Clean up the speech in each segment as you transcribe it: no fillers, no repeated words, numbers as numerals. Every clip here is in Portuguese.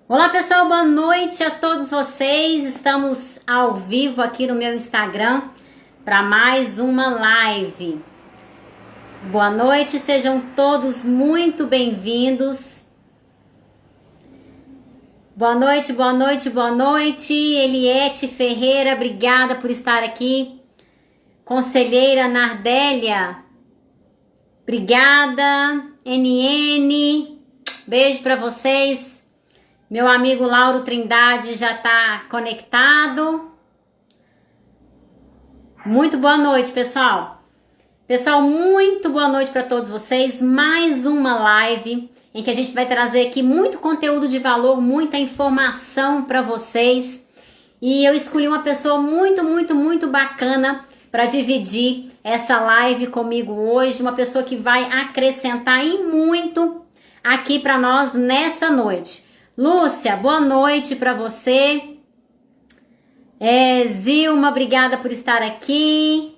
Olá pessoal, boa noite a todos vocês. Estamos ao vivo aqui no meu Instagram para mais uma live. Boa noite, sejam todos muito bem-vindos. Boa noite, boa noite, boa noite. Eliette Ferreira, obrigada por estar aqui. Conselheira Nardélia, obrigada. NN, beijo para vocês. Meu amigo Lauro Trindade já está conectado. Muito boa noite, pessoal. Pessoal, muito boa noite para todos vocês. Mais uma live em que a gente vai trazer aqui muito conteúdo de valor, muita informação para vocês. E eu escolhi uma pessoa muito bacana para dividir essa live comigo hoje. Uma pessoa que vai acrescentar em muito aqui para nós nessa noite. Lúcia, boa noite para você. Zilma, obrigada por estar aqui.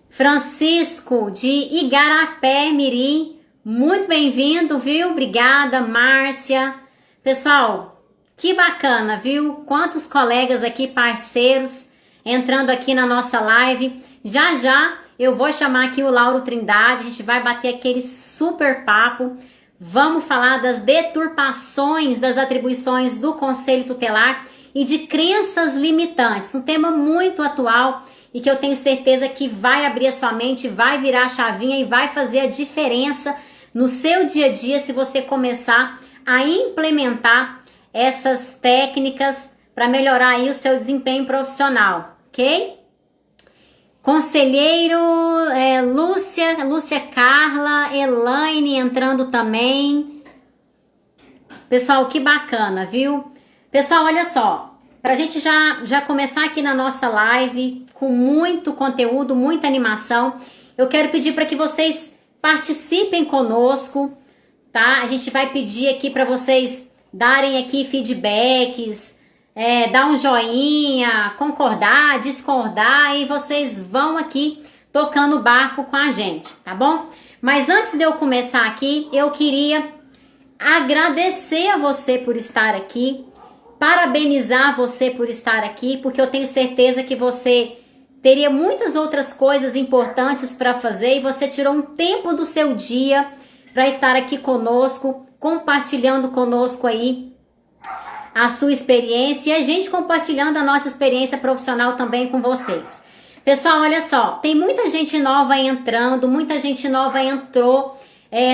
Francisco, de Igarapé, Mirim, muito bem-vindo, viu? Obrigada, Márcia. Pessoal, que bacana, viu? Quantos colegas aqui, parceiros, entrando aqui na nossa live. Já eu vou chamar aqui o Lauro Trindade, a gente vai bater aquele super papo. Vamos falar das deturpações das atribuições do Conselho Tutelar e de crenças limitantes. Um tema muito atual e que eu tenho certeza que vai abrir a sua mente, vai virar a chavinha e vai fazer a diferença no seu dia a dia se você começar a implementar essas técnicas para melhorar aí o seu desempenho profissional, ok? Conselheiro, Lúcia Carla, Elaine entrando também. Pessoal, que bacana, viu? Pessoal, olha só, pra gente já começar aqui na nossa live com muito conteúdo, muita animação, eu quero pedir para que vocês participem conosco, tá? A gente vai pedir aqui para vocês darem aqui feedbacks, dar um joinha, concordar, discordar, e vocês vão aqui tocando o barco com a gente, tá bom? Mas antes de eu começar aqui, eu queria agradecer a você por estar aqui, parabenizar você por estar aqui, porque eu tenho certeza que você teria muitas outras coisas importantes para fazer e você tirou um tempo do seu dia para estar aqui conosco, compartilhando conosco aí a sua experiência e a gente compartilhando a nossa experiência profissional também com vocês. Pessoal, olha só, tem muita gente nova entrando, muita gente nova entrou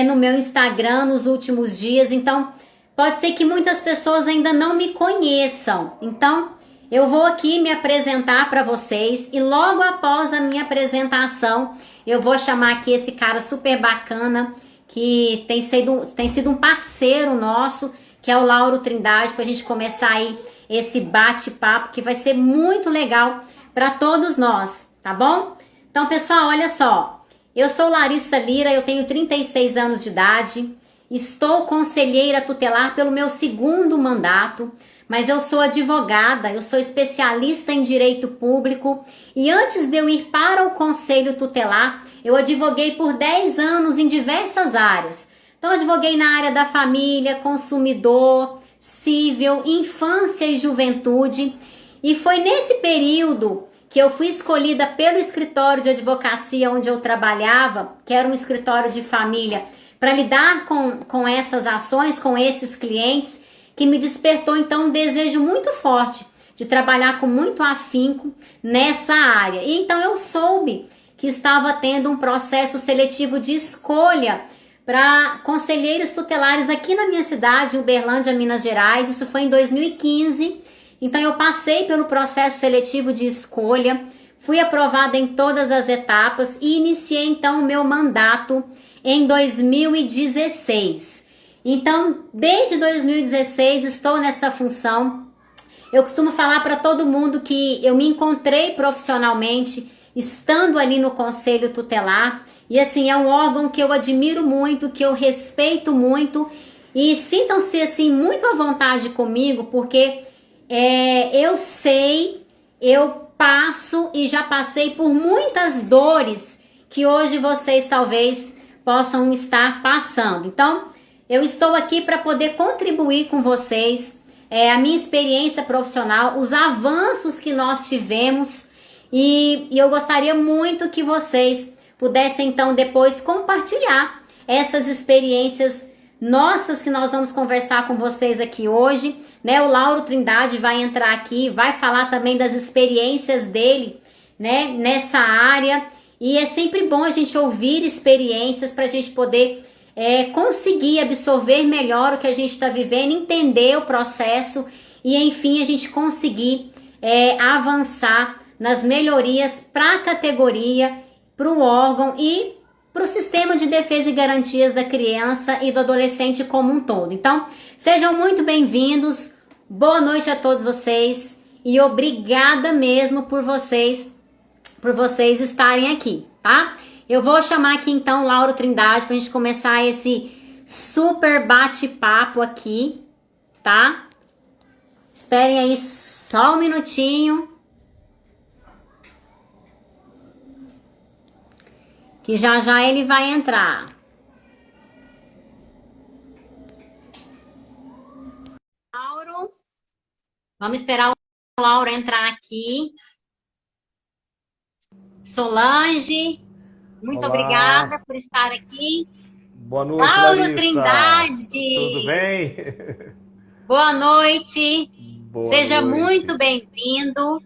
no meu Instagram nos últimos dias, então pode ser que muitas pessoas ainda não me conheçam. Então, eu vou aqui me apresentar para vocês e logo após a minha apresentação, eu vou chamar aqui esse cara super bacana que tem sido um parceiro nosso, que é o Lauro Trindade, para a gente começar aí esse bate-papo que vai ser muito legal para todos nós, tá bom? Então, pessoal, olha só, eu sou Larissa Lira, eu tenho 36 anos de idade, estou conselheira tutelar pelo meu segundo mandato, mas eu sou advogada, eu sou especialista em direito público e antes de eu ir para o Conselho Tutelar, eu advoguei por 10 anos em diversas áreas. Então, eu advoguei na área da família, consumidor, civil, infância e juventude. E foi nesse período que eu fui escolhida pelo escritório de advocacia onde eu trabalhava, que era um escritório de família, para lidar com essas ações, com esses clientes, que me despertou então um desejo muito forte de trabalhar com muito afinco nessa área. E então eu soube que estava tendo um processo seletivo de escolha para conselheiros tutelares aqui na minha cidade, Uberlândia, Minas Gerais. Isso foi em 2015. Então eu passei pelo processo seletivo de escolha, fui aprovada em todas as etapas e iniciei então o meu mandato em 2016. Então, desde 2016 estou nessa função. Eu costumo falar para todo mundo que eu me encontrei profissionalmente estando ali no Conselho Tutelar. E assim, é um órgão que eu admiro muito, que eu respeito muito. E sintam-se assim muito à vontade comigo, porque eu sei, eu passo e já passei por muitas dores que hoje vocês talvez possam estar passando. Então, Eu estou aqui para poder contribuir com vocês, a minha experiência profissional, os avanços que nós tivemos, e eu gostaria muito que vocês pudessem então depois compartilhar essas experiências nossas que nós vamos conversar com vocês aqui hoje, né? O Lauro Trindade vai entrar aqui, vai falar também das experiências dele, né, nessa área, e é sempre bom a gente ouvir experiências para a gente poder conseguir absorver melhor o que a gente está vivendo, entender o processo e, enfim, a gente conseguir avançar nas melhorias para a categoria, para o órgão e para o sistema de defesa e garantias da criança e do adolescente como um todo. Então, sejam muito bem-vindos, boa noite a todos vocês e obrigada mesmo por vocês estarem aqui, tá? Eu vou chamar aqui então o Lauro Trindade para a gente começar esse super bate-papo aqui, tá? Esperem aí só um minutinho. Que já já ele vai entrar. Lauro, vamos esperar o Lauro entrar aqui. Solange, muito obrigada por estar aqui. Boa noite, Lauro Larissa. Trindade. Tudo bem? Boa noite. Boa Seja noite. muito bem-vindo.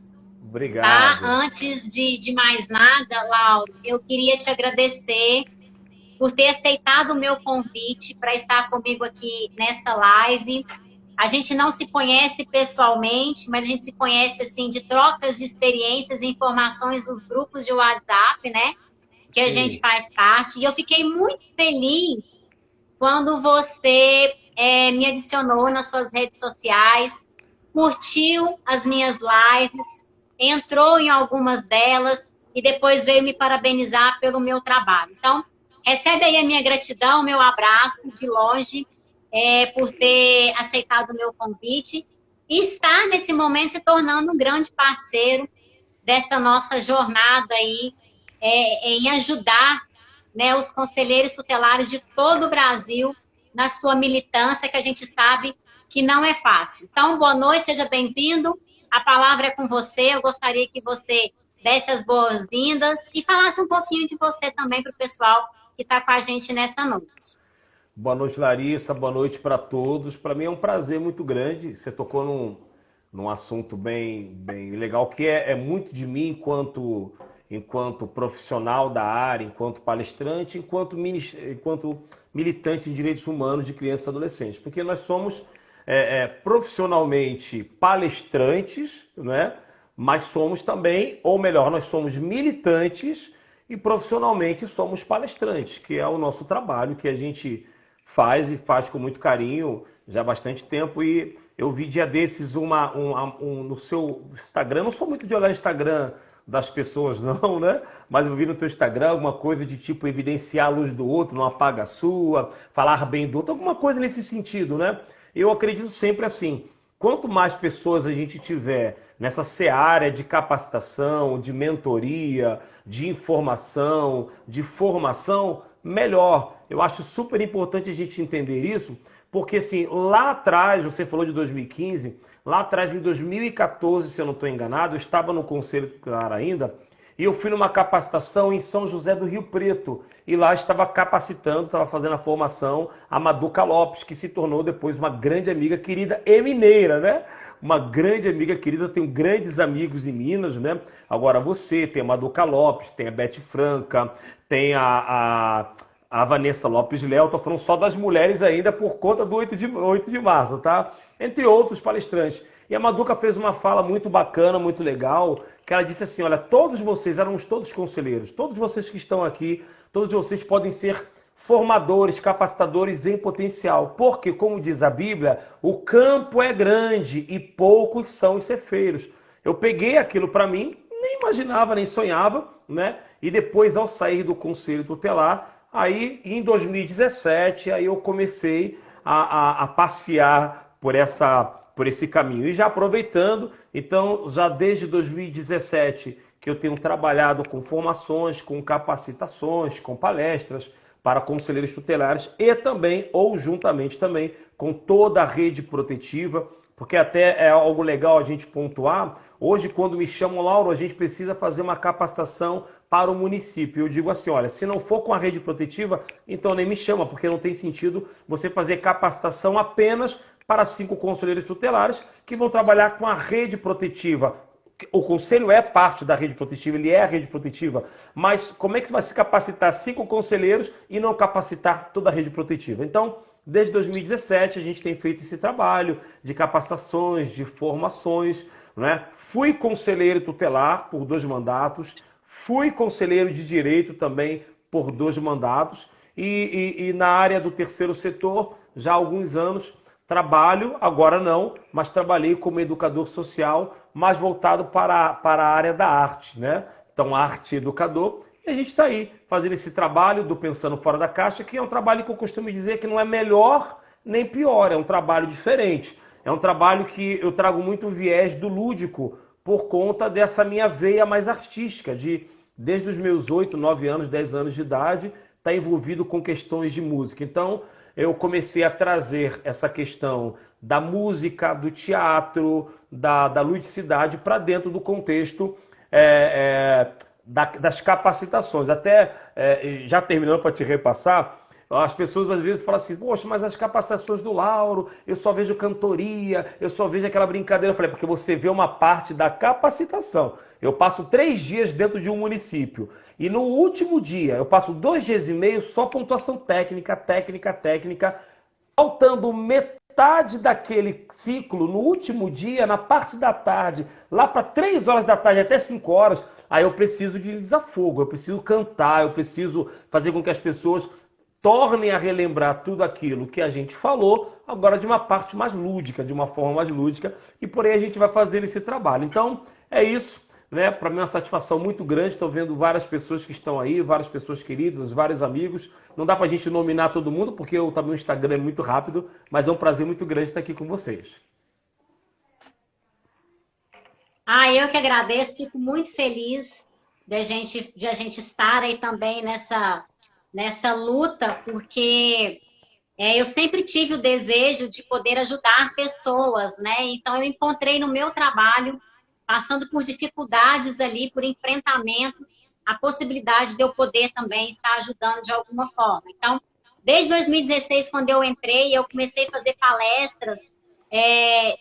Obrigado. Tá? Antes de mais nada, Lauro, eu queria te agradecer por ter aceitado o meu convite para estar comigo aqui nessa live. A gente não se conhece pessoalmente, mas a gente se conhece assim de trocas de experiências e informações nos grupos de WhatsApp, né? Que a gente faz parte. E eu fiquei muito feliz quando você me adicionou nas suas redes sociais, curtiu as minhas lives, entrou em algumas delas e depois veio me parabenizar pelo meu trabalho. Então, recebe aí a minha gratidão, meu abraço de longe, por ter aceitado o meu convite e está nesse momento se tornando um grande parceiro dessa nossa jornada aí em ajudar, né, os conselheiros tutelares de todo o Brasil na sua militância, que a gente sabe que não é fácil. Então, boa noite, seja bem-vindo. A palavra é com você. Eu gostaria que você desse as boas-vindas e falasse um pouquinho de você também para o pessoal que está com a gente nessa noite. Boa noite, Larissa. Boa noite para todos. Para mim é um prazer muito grande. Você tocou num assunto bem legal, que é muito de mim enquanto profissional da área, enquanto palestrante, enquanto militante em direitos humanos de crianças e adolescentes. Porque nós somos profissionalmente palestrantes, né? Mas somos também, ou melhor, nós somos militantes e profissionalmente somos palestrantes, que é o nosso trabalho que a gente faz e faz com muito carinho já há bastante tempo. E eu vi dia desses no seu Instagram, não sou muito de olhar o Instagram das pessoas não, né? Mas eu vi no teu Instagram alguma coisa de tipo evidenciar a luz do outro, não apaga a sua, falar bem do outro, alguma coisa nesse sentido, né? Eu acredito sempre assim, quanto mais pessoas a gente tiver nessa seara de capacitação, de mentoria, de informação, de formação, melhor. Eu acho super importante a gente entender isso, porque assim, lá atrás, você falou de 2015, lá atrás em 2014, se eu não estou enganado, eu estava no Conselho Tutelar ainda, e eu fui numa capacitação em São José do Rio Preto. E lá estava capacitando, estava fazendo a formação a Maduca Lopes, que se tornou depois uma grande amiga querida e mineira, né? Uma grande amiga querida, eu tenho grandes amigos em Minas, né? Agora você, tem a Maduca Lopes, tem a Beth Franca, tem a Vanessa Lopes Léo, tô falando só das mulheres ainda por conta do 8 de março, tá? Entre outros palestrantes. E a Maduca fez uma fala muito bacana, muito legal, que ela disse assim, olha, todos vocês, éramos todos conselheiros, todos vocês que estão aqui, todos vocês podem ser formadores, capacitadores em potencial, porque, como diz a Bíblia, o campo é grande e poucos são os cefeiros. Eu peguei aquilo para mim, nem imaginava, nem sonhava, né? E depois, ao sair do Conselho Tutelar, aí em 2017, aí eu comecei a passear por esse caminho. E já aproveitando, então, já desde 2017, que eu tenho trabalhado com formações, com capacitações, com palestras, para conselheiros tutelares e também, ou juntamente também, com toda a rede protetiva, porque até é algo legal a gente pontuar. Hoje, quando me chamam, Lauro, a gente precisa fazer uma capacitação para o município. Eu digo assim, olha, se não for com a rede protetiva, então nem me chama, porque não tem sentido você fazer capacitação apenas para 5 conselheiros tutelares que vão trabalhar com a rede protetiva. O conselho é parte da rede protetiva, ele é a rede protetiva, mas como é que você vai se capacitar 5 conselheiros e não capacitar toda a rede protetiva? Então, desde 2017 a gente tem feito esse trabalho de capacitações, de formações, né? Fui conselheiro tutelar por 2 mandatos, fui conselheiro de direito também por 2 mandatos e na área do terceiro setor já há alguns anos trabalho, agora não, mas trabalhei como educador social, mais voltado para a área da arte, né? Então, arte educador. E a gente está aí fazendo esse trabalho do Pensando Fora da Caixa, que é um trabalho que eu costumo dizer que não é melhor nem pior, é um trabalho diferente. É um trabalho que eu trago muito o viés do lúdico por conta dessa minha veia mais artística, desde os meus 8, 9 anos, 10 anos de idade, estar envolvido com questões de música. Então, eu comecei a trazer essa questão da música, do teatro, da ludicidade para dentro do contexto das capacitações. Até, já terminando para te repassar, as pessoas às vezes falam assim, poxa, mas as capacitações do Lauro, eu só vejo cantoria, eu só vejo aquela brincadeira. Eu falei, porque você vê uma parte da capacitação. Eu passo 3 dias dentro de um município. E no último dia, eu passo 2 dias e meio só pontuação técnica, faltando metade daquele ciclo no último dia, na parte da tarde, lá para 3 horas da tarde até 5 horas, aí eu preciso de desafogo, eu preciso cantar, eu preciso fazer com que as pessoas tornem a relembrar tudo aquilo que a gente falou, agora de uma parte mais lúdica, de uma forma mais lúdica, e por aí a gente vai fazer esse trabalho. Então, é isso. Né? Para mim é uma satisfação muito grande, estou vendo várias pessoas que estão aí, várias pessoas queridas, vários amigos. Não dá para a gente nominar todo mundo, porque também o Instagram é muito rápido, mas é um prazer muito grande estar aqui com vocês. Eu que agradeço, fico muito feliz de a gente estar aí também nessa luta, porque eu sempre tive o desejo de poder ajudar pessoas, né? Então eu encontrei no meu trabalho, passando por dificuldades ali, por enfrentamentos, a possibilidade de eu poder também estar ajudando de alguma forma. Então, desde 2016, quando eu entrei, eu comecei a fazer palestras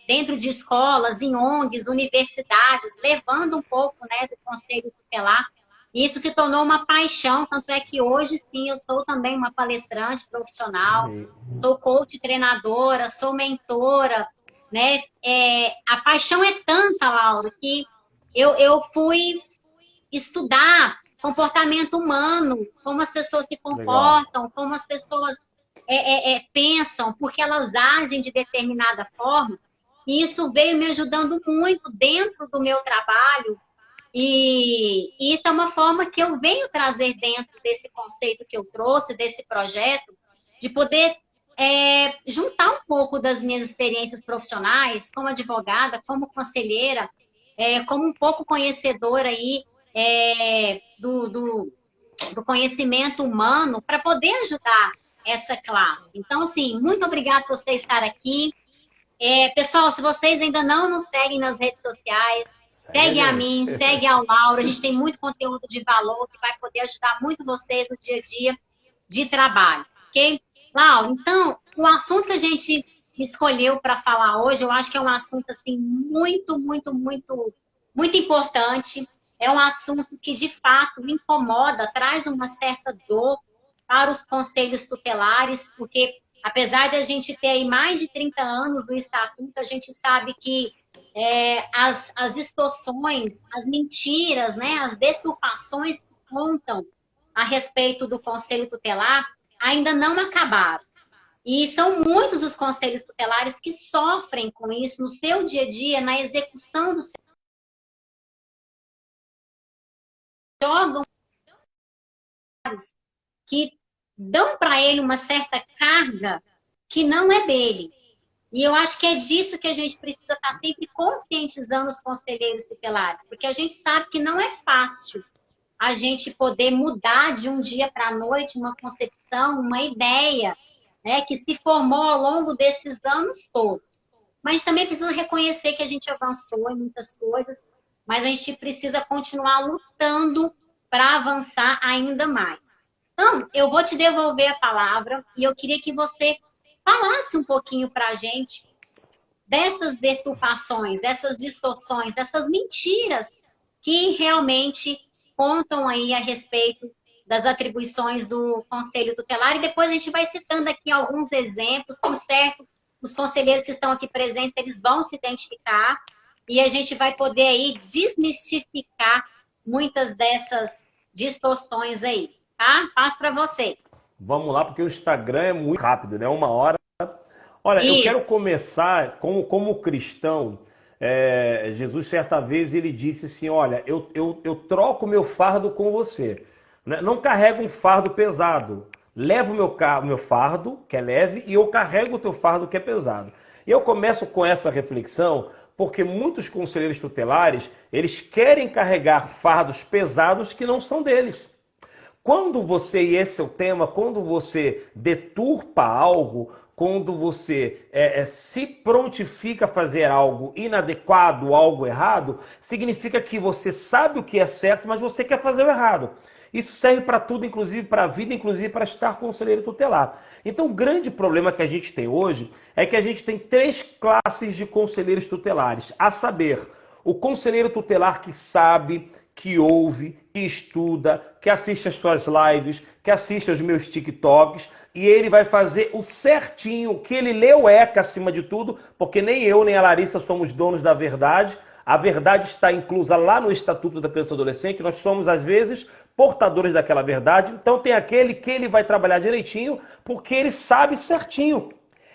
dentro de escolas, em ONGs, universidades, levando um pouco, né, do Conselho Tutelar. E isso se tornou uma paixão, tanto é que hoje, sim, eu sou também uma palestrante profissional, sou coach treinadora, sou mentora, né? A paixão é tanta, Laura, que eu fui estudar comportamento humano, como as pessoas se comportam, legal, como as pessoas pensam, porque elas agem de determinada forma, e isso veio me ajudando muito dentro do meu trabalho, e isso é uma forma que eu venho trazer dentro desse conceito que eu trouxe, desse projeto, de poder juntar um pouco das minhas experiências profissionais, como advogada, como conselheira, como um pouco conhecedora aí do conhecimento humano, para poder ajudar essa classe. Então, assim, muito obrigada por você estar aqui. Pessoal, se vocês ainda não nos seguem nas redes sociais, segue a mim, segue ao Lauro. A gente tem muito conteúdo de valor que vai poder ajudar muito vocês no dia a dia de trabalho, ok? Lauro, então, o assunto que a gente escolheu para falar hoje, eu acho que é um assunto, assim, muito, muito, muito, muito importante. É um assunto que, de fato, me incomoda, traz uma certa dor para os conselhos tutelares, porque, apesar de a gente ter aí mais de 30 anos do Estatuto, a gente sabe que as distorções, as mentiras, né, as deturpações que contam a respeito do Conselho Tutelar ainda não acabaram. E são muitos os conselhos tutelares que sofrem com isso no seu dia a dia, na execução do seu... jogam que dão para ele uma certa carga que não é dele. E eu acho que é disso que a gente precisa estar sempre conscientizando os conselheiros tutelares, porque a gente sabe que não é fácil a gente poder mudar de um dia para a noite uma concepção, uma ideia, né, que se formou ao longo desses anos todos. Mas a gente também precisa reconhecer que a gente avançou em muitas coisas, mas a gente precisa continuar lutando para avançar ainda mais. Então, eu vou te devolver a palavra e eu queria que você falasse um pouquinho para a gente dessas deturpações, dessas distorções, dessas mentiras que realmente contam aí a respeito das atribuições do Conselho Tutelar. E depois a gente vai citando aqui alguns exemplos, por certo, os conselheiros que estão aqui presentes, eles vão se identificar e a gente vai poder aí desmistificar muitas dessas distorções aí, tá? Passo para você. Vamos lá, porque o Instagram é muito rápido, né? 1 hora. Olha, eu quero começar como cristão. Jesus, certa vez, ele disse assim: olha, eu troco meu fardo com você. Não carrego um fardo pesado. Levo o meu fardo, que é leve, e eu carrego o teu fardo, que é pesado. E eu começo com essa reflexão porque muitos conselheiros tutelares, eles querem carregar fardos pesados que não são deles. Quando você, e esse é o tema, quando você deturpa algo, quando você se prontifica a fazer algo inadequado, algo errado, significa que você sabe o que é certo, mas você quer fazer o errado. Isso serve para tudo, inclusive para a vida, inclusive para estar conselheiro tutelar. Então, o grande problema que a gente tem hoje é que a gente tem 3 classes de conselheiros tutelares, a saber, o conselheiro tutelar que sabe, que ouve, que estuda, que assiste as suas lives, que assiste aos meus TikToks, e ele vai fazer o certinho, que ele lê o ECA acima de tudo, porque nem eu nem a Larissa somos donos da verdade. A verdade está inclusa lá no Estatuto da Criança e Adolescente, nós somos, às vezes, portadores daquela verdade. Então tem aquele que ele vai trabalhar direitinho, porque ele sabe certinho.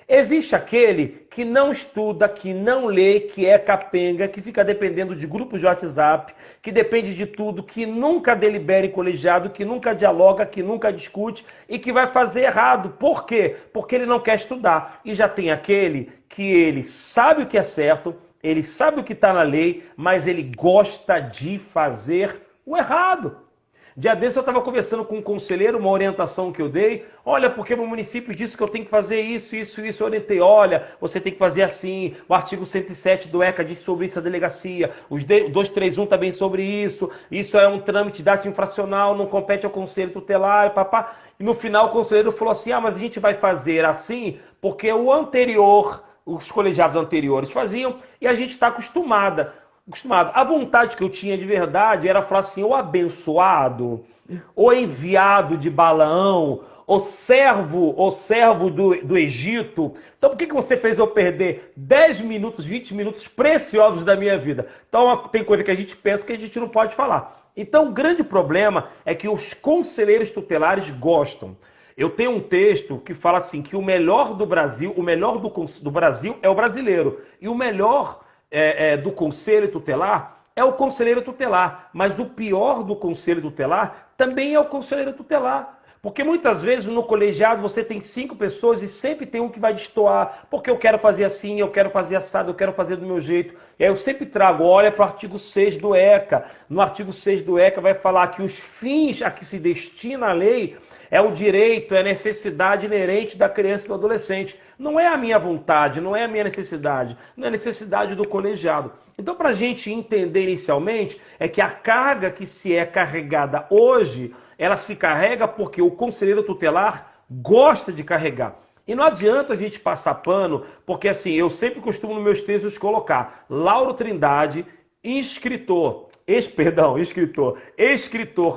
Existe aquele que não estuda, que não lê, que é capenga, que fica dependendo de grupos de WhatsApp, que depende de tudo, que nunca delibera em colegiado, que nunca dialoga, que nunca discute e que vai fazer errado. Por quê? Porque ele não quer estudar. E já tem aquele que ele sabe o que é certo, ele sabe o que está na lei, mas ele gosta de fazer o errado. Dia desse eu estava conversando com um conselheiro, uma orientação que eu dei. Olha, porque o município disse que eu tenho que fazer isso. Eu orientei. Olha, você tem que fazer assim. O artigo 107 do ECA diz sobre isso a delegacia. Os 231 também sobre isso. Isso é um trâmite de ato infracional, não compete ao conselho tutelar, papá. E no final o conselheiro falou assim: mas a gente vai fazer assim porque o anterior, os colegiados anteriores faziam e a gente está acostumado. A vontade que eu tinha de verdade era falar assim: o abençoado, o enviado de Balaão, o servo do Egito. Então por que você fez eu perder 10 minutos, 20 minutos preciosos da minha vida? Então tem coisa que a gente pensa que a gente não pode falar. Então o grande problema é que os conselheiros tutelares gostam. Eu tenho um texto que fala assim, que o melhor do Brasil, do Brasil é o brasileiro. E o melhor do conselho tutelar é o conselheiro tutelar, mas o pior do conselho tutelar também é o conselheiro tutelar. Porque muitas vezes no colegiado você tem 5 pessoas e sempre tem um que vai destoar, porque eu quero fazer assim, eu quero fazer assado, eu quero fazer do meu jeito. E aí eu sempre trago, olha para o artigo 6 do ECA. No artigo 6 do ECA vai falar que os fins a que se destina a lei é o direito, é a necessidade inerente da criança e do adolescente. Não é a minha vontade, não é a minha necessidade, não é a necessidade do colegiado. Então, para a gente entender inicialmente, é que a carga que se é carregada hoje, ela se carrega porque o conselheiro tutelar gosta de carregar. E não adianta a gente passar pano, porque assim, eu sempre costumo nos meus textos colocar Lauro Trindade, escritor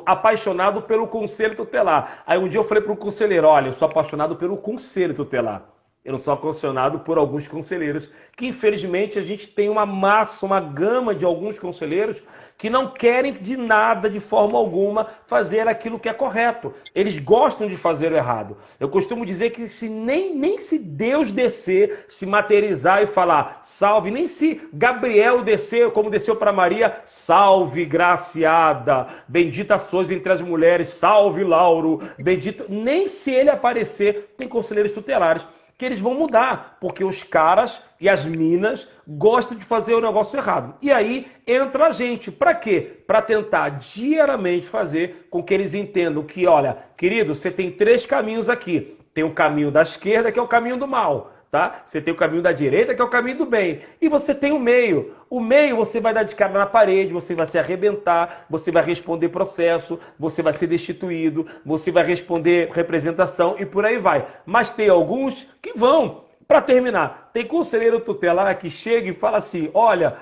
apaixonado pelo conselho tutelar. Aí um dia eu falei para o conselheiro: olha, eu sou apaixonado pelo conselho tutelar. Eu não sou apaixonado por alguns conselheiros, que infelizmente a gente tem uma gama de alguns conselheiros que não querem de nada, de forma alguma, fazer aquilo que é correto. Eles gostam de fazer o errado. Eu costumo dizer que nem se Deus descer, se materializar e falar salve, nem se Gabriel descer, como desceu para Maria, salve graciada, bendita sois entre as mulheres, salve Lauro, bendito, nem se ele aparecer, tem conselheiros tutelares que eles vão mudar, porque os caras e as minas gostam de fazer o negócio errado. E aí entra a gente. Para quê? Para tentar diariamente fazer com que eles entendam que, olha, querido, você tem 3 caminhos aqui. Tem o caminho da esquerda, que é o caminho do mal. Tá? Você tem o caminho da direita, que é o caminho do bem. E você tem o meio. O meio você vai dar de cara na parede, você vai se arrebentar, você vai responder processo, você vai ser destituído, você vai responder representação e por aí vai. Mas tem alguns que vão. Para terminar, tem conselheiro tutelar que chega e fala assim, olha,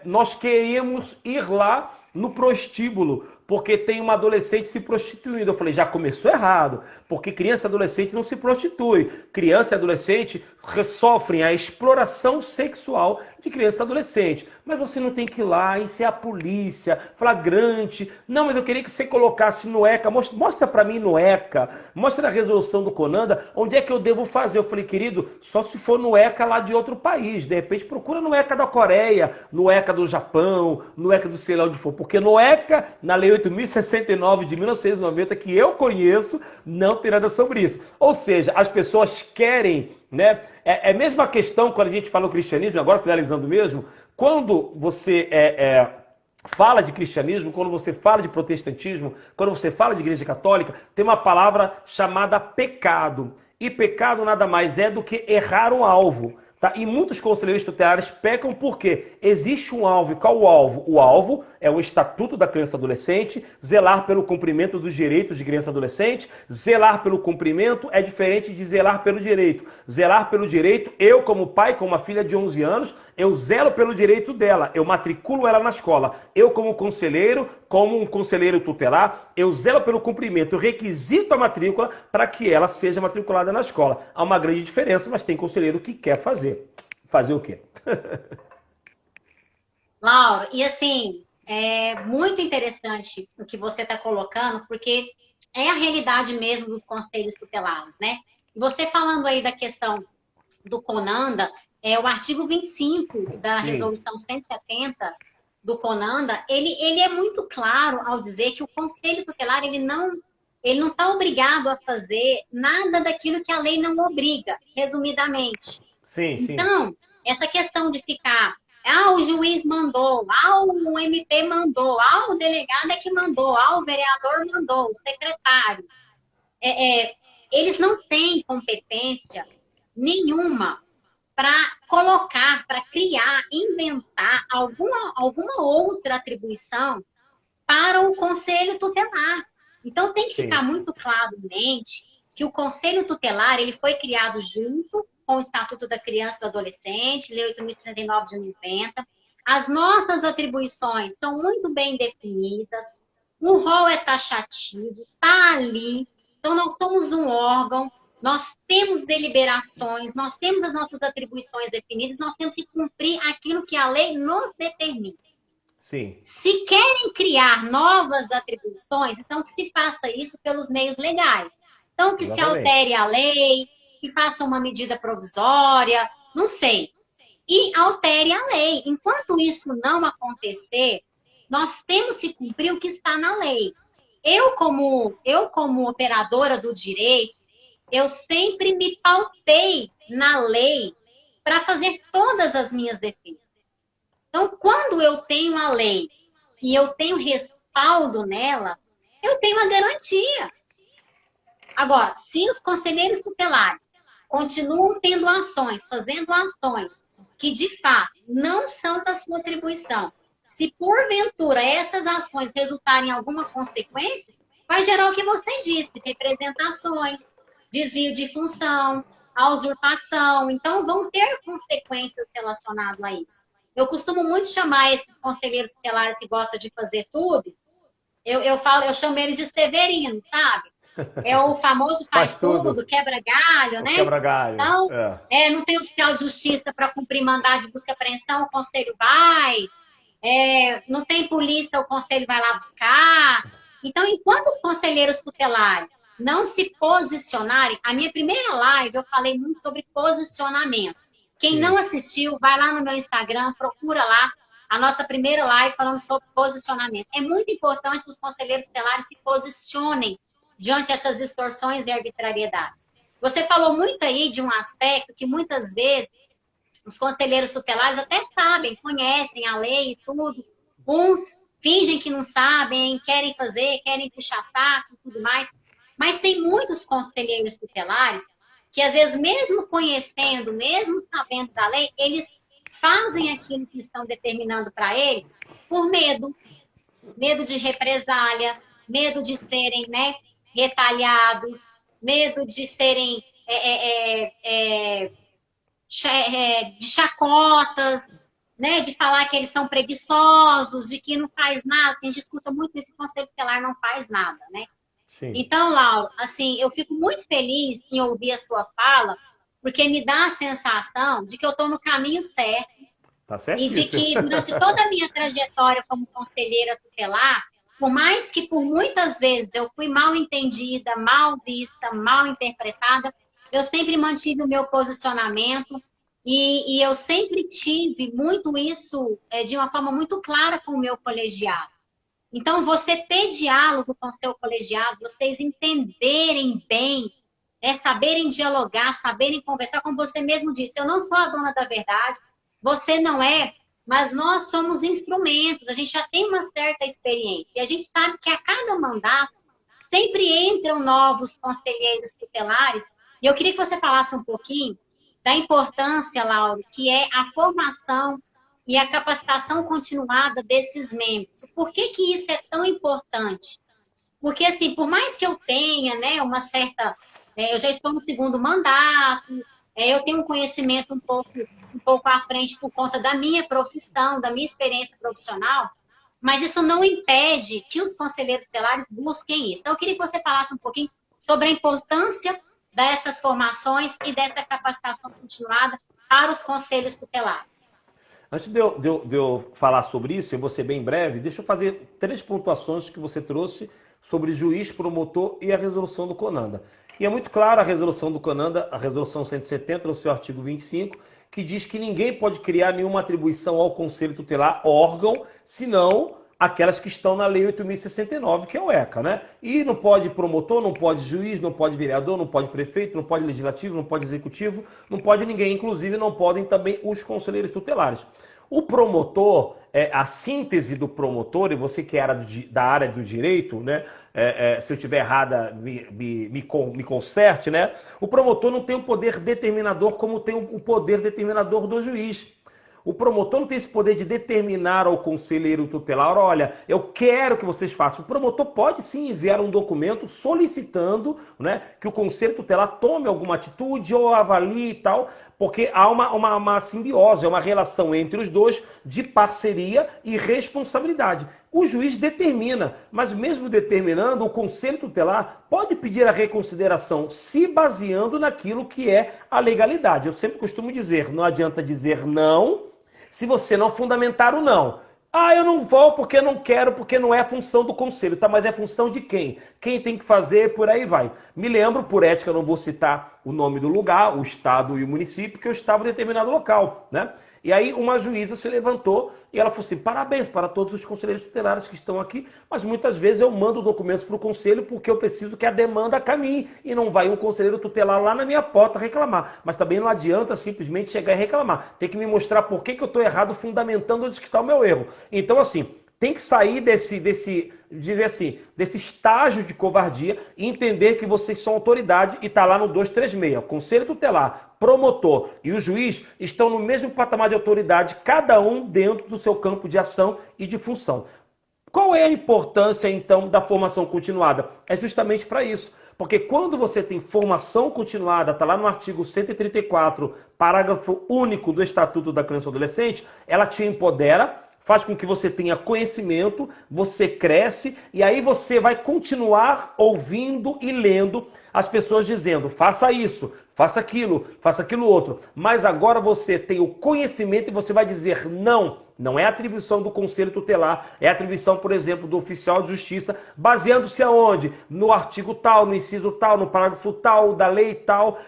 nós queremos ir lá no prostíbulo, porque tem uma adolescente se prostituindo. Eu falei, já começou errado, porque criança e adolescente não se prostitui. Criança e adolescente sofrem a exploração sexual de criança e adolescente. Mas você não tem que ir lá, isso é a polícia, flagrante. Não, mas eu queria que você colocasse no ECA, mostra pra mim no ECA, mostra na resolução do CONANDA, onde é que eu devo fazer. Eu falei, querido, só se for no ECA lá de outro país. De repente procura no ECA da Coreia, no ECA do Japão, no ECA do sei lá onde for. Porque no ECA, na Lei 8.069 de 1990, que eu conheço, não tem nada sobre isso. Ou seja, as pessoas querem, né? É a mesma questão quando a gente fala no cristianismo, agora finalizando mesmo, quando você fala de cristianismo, quando você fala de protestantismo, quando você fala de igreja católica, tem uma palavra chamada pecado. E pecado nada mais é do que errar um alvo. Tá? E muitos conselheiros tutelares pecam porque existe um alvo. E qual o alvo? O alvo é o Estatuto da Criança e Adolescente, zelar pelo cumprimento dos direitos de criança e adolescente. Zelar pelo cumprimento é diferente de zelar pelo direito. Zelar pelo direito, eu como pai, com uma filha de 11 anos, eu zelo pelo direito dela, eu matriculo ela na escola. Eu como conselheiro, como um conselheiro tutelar, eu zelo pelo cumprimento, eu requisito a matrícula para que ela seja matriculada na escola. Há uma grande diferença, mas tem conselheiro que quer fazer. Fazer o quê? Laura, e assim, é muito interessante o que você está colocando, porque é a realidade mesmo dos conselhos tutelares, né? E você falando aí da questão do CONANDA, o artigo 25 da Sim. resolução 170 do CONANDA, ele é muito claro ao dizer que o conselho tutelar, ele não está obrigado a fazer nada daquilo que a lei não obriga, resumidamente. Sim, sim. Então, essa questão de ficar, o juiz mandou, o MP mandou, o delegado é que mandou, o vereador mandou, o secretário. Eles não têm competência nenhuma para colocar, para criar, inventar alguma outra atribuição para o conselho tutelar. Então, tem que Sim. ficar muito claro em mente que o conselho tutelar ele foi criado junto com o Estatuto da Criança e do Adolescente, Lei 8.069 de 90. As nossas atribuições são muito bem definidas, o rol é taxativo, está ali. Então, nós somos um órgão, nós temos deliberações, nós temos as nossas atribuições definidas, nós temos que cumprir aquilo que a lei nos determina. Sim. Se querem criar novas atribuições, então que se faça isso pelos meios legais. Então, que Exatamente. se altere a lei, que faça uma medida provisória, não sei. E altere a lei. Enquanto isso não acontecer, nós temos que cumprir o que está na lei. Eu como operadora do direito, eu sempre me pautei na lei para fazer todas as minhas defesas. Então, quando eu tenho a lei e eu tenho respaldo nela, eu tenho a garantia. Agora, se os conselheiros tutelares continuam tendo ações, fazendo ações que, de fato, não são da sua atribuição, se porventura essas ações resultarem em alguma consequência, vai gerar o que você disse, representações, desvio de função, a usurpação. Então, vão ter consequências relacionadas a isso. Eu costumo muito chamar esses conselheiros tutelares que gostam de fazer tudo, eu chamo eles de Severino, sabe? É o famoso faz tudo, quebra-galho, né? Quebra-galho. Então, não tem oficial de justiça para cumprir mandado de busca e apreensão, o conselho vai. Não tem polícia, o conselho vai lá buscar. Então, enquanto os conselheiros tutelares não se posicionarem, a minha primeira live eu falei muito sobre posicionamento. Quem não assistiu, vai lá no meu Instagram, procura lá a nossa primeira live falando sobre posicionamento. É muito importante que os conselheiros tutelares se posicionem diante dessas distorções e arbitrariedades. Você falou muito aí de um aspecto que muitas vezes os conselheiros tutelares até sabem, conhecem a lei e tudo. Uns fingem que não sabem, querem fazer, querem puxar saco e tudo mais. Mas tem muitos conselheiros tutelares que, às vezes, mesmo conhecendo, mesmo sabendo da lei, eles fazem aquilo que estão determinando para ele por medo. Medo de represália, medo de serem, né, retalhados, medo de serem de chacotas, né, de falar que eles são preguiçosos, de que não faz nada. A gente escuta muito esse conselho tutelar, não faz nada, né? Sim. Então, Laura, assim, eu fico muito feliz em ouvir a sua fala, porque me dá a sensação de que eu estou no caminho certo, Tá e de certíssimo. que durante toda a minha trajetória como conselheira tutelar, por mais que por muitas vezes eu fui mal entendida, mal vista, mal interpretada, eu sempre mantive o meu posicionamento e eu sempre tive muito isso de uma forma muito clara com o meu colegiado. Então, você ter diálogo com o seu colegiado, vocês entenderem bem, saberem dialogar, saberem conversar, como você mesmo disse, eu não sou a dona da verdade, você não é, mas nós somos instrumentos, a gente já tem uma certa experiência. E a gente sabe que a cada mandato sempre entram novos conselheiros tutelares. E eu queria que você falasse um pouquinho da importância, Lauro, que é a formação e a capacitação continuada desses membros. Por que que isso é tão importante? Porque, assim, por mais que eu tenha, né, uma certa... eu já estou no segundo mandato, eu tenho um conhecimento um pouco à frente por conta da minha profissão, da minha experiência profissional, mas isso não impede que os conselheiros tutelares busquem isso. Então, eu queria que você falasse um pouquinho sobre a importância dessas formações e dessa capacitação continuada para os conselhos tutelares. Antes de eu falar sobre isso, eu vou ser bem breve, deixa eu fazer 3 pontuações que você trouxe sobre juiz, promotor e a resolução do CONANDA. E é muito claro a resolução do CONANDA, a resolução 170, no seu artigo 25, que diz que ninguém pode criar nenhuma atribuição ao Conselho Tutelar, órgão, senão aquelas que estão na Lei 8.069, que é o ECA, né? E não pode promotor, não pode juiz, não pode vereador, não pode prefeito, não pode legislativo, não pode executivo, não pode ninguém, inclusive não podem também os conselheiros tutelares. O promotor, a síntese do promotor, e você que era da área do direito, né? Se eu estiver errada, me conserte, né? O promotor não tem o poder determinador como tem o poder determinador do juiz. O promotor não tem esse poder de determinar ao conselheiro tutelar, olha, eu quero que vocês façam. O promotor pode sim enviar um documento solicitando, né, que o conselho tutelar tome alguma atitude ou avalie e tal, porque há uma simbiose, é uma relação entre os dois de parceria e responsabilidade. O juiz determina, mas mesmo determinando, o conselho tutelar pode pedir a reconsideração se baseando naquilo que é a legalidade. Eu sempre costumo dizer, não adianta dizer não se você não fundamentar o não. Ah, eu não vou porque não quero, porque não é função do conselho. Tá, mas é função de quem? Quem tem que fazer, por aí vai. Me lembro, por ética, não vou citar o nome do lugar, o estado e o município, que eu estava em determinado local, né? E aí uma juíza se levantou e ela falou assim, parabéns para todos os conselheiros tutelares que estão aqui, mas muitas vezes eu mando documentos para o conselho porque eu preciso que a demanda caminhe e não vai um conselheiro tutelar lá na minha porta reclamar. Mas também não adianta simplesmente chegar e reclamar. Tem que me mostrar por que eu estou errado fundamentando onde está o meu erro. Então, assim, tem que sair desse estágio de covardia e entender que vocês são autoridade e está lá no 236. O Conselho Tutelar, promotor e o juiz estão no mesmo patamar de autoridade, cada um dentro do seu campo de ação e de função. Qual é a importância, então, da formação continuada? É justamente para isso. Porque quando você tem formação continuada, está lá no artigo 134, parágrafo único do Estatuto da Criança e Adolescente, ela te empodera, faz com que você tenha conhecimento, você cresce e aí você vai continuar ouvindo e lendo as pessoas dizendo, faça isso, faça aquilo outro. Mas agora você tem o conhecimento e você vai dizer, não, Não é atribuição do Conselho Tutelar, é atribuição, por exemplo, do oficial de justiça, baseando-se aonde? No artigo tal, no inciso tal, no parágrafo tal, da lei tal.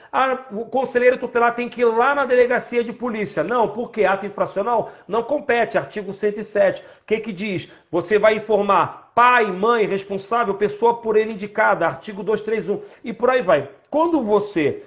O conselheiro tutelar tem que ir lá na delegacia de polícia. Não, porque ato infracional não compete, artigo 107. O que diz? Você vai informar pai, mãe, responsável, pessoa por ele indicada, artigo 231, e por aí vai. Quando você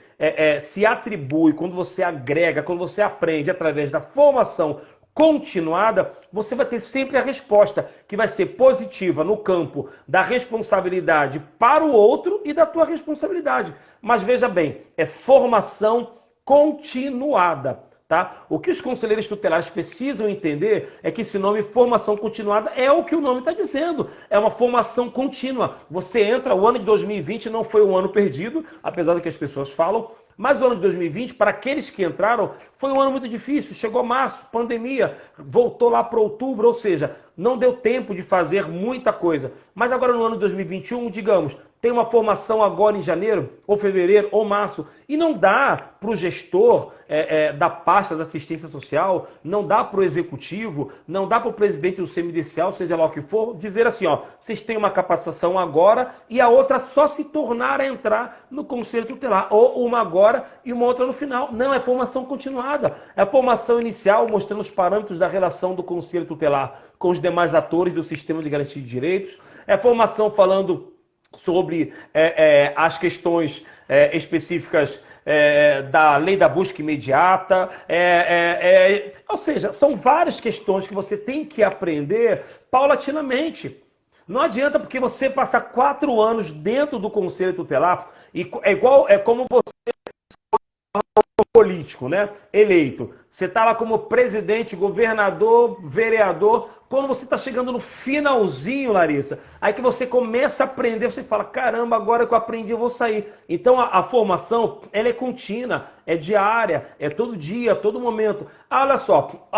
se atribui, quando você agrega, quando você aprende através da formação continuada, você vai ter sempre a resposta, que vai ser positiva no campo da responsabilidade para o outro e da tua responsabilidade. Mas veja bem, é formação continuada. Tá? O que os conselheiros tutelares precisam entender é que esse nome formação continuada é o que o nome está dizendo. É uma formação contínua. Você entra, o ano de 2020 não foi um ano perdido, apesar do que as pessoas falam, mas o ano de 2020, para aqueles que entraram, foi um ano muito difícil. Chegou março, pandemia, voltou lá para outubro, ou seja, não deu tempo de fazer muita coisa. Mas agora no ano de 2021, digamos, tem uma formação agora em janeiro, ou fevereiro, ou março, e não dá para o gestor da pasta da assistência social, não dá para o executivo, não dá para o presidente do semideicial, seja lá o que for, dizer assim, ó, vocês têm uma capacitação agora e a outra só se tornar a entrar no conselho tutelar, ou uma agora e uma outra no final. Não, é formação continuada, é a formação inicial mostrando os parâmetros da relação do conselho tutelar com os demais atores do sistema de garantia de direitos, é formação falando sobre as questões específicas da lei da busca imediata, ou seja, são várias questões que você tem que aprender paulatinamente. Não adianta porque você passa 4 anos dentro do Conselho Tutelar e é como você político, né? Eleito. Você está lá como presidente, governador, vereador. Quando você está chegando no finalzinho, Larissa, aí que você começa a aprender, você fala, caramba, agora que eu aprendi eu vou sair. Então a formação, ela é contínua, é diária, é todo dia, todo momento. Olha só,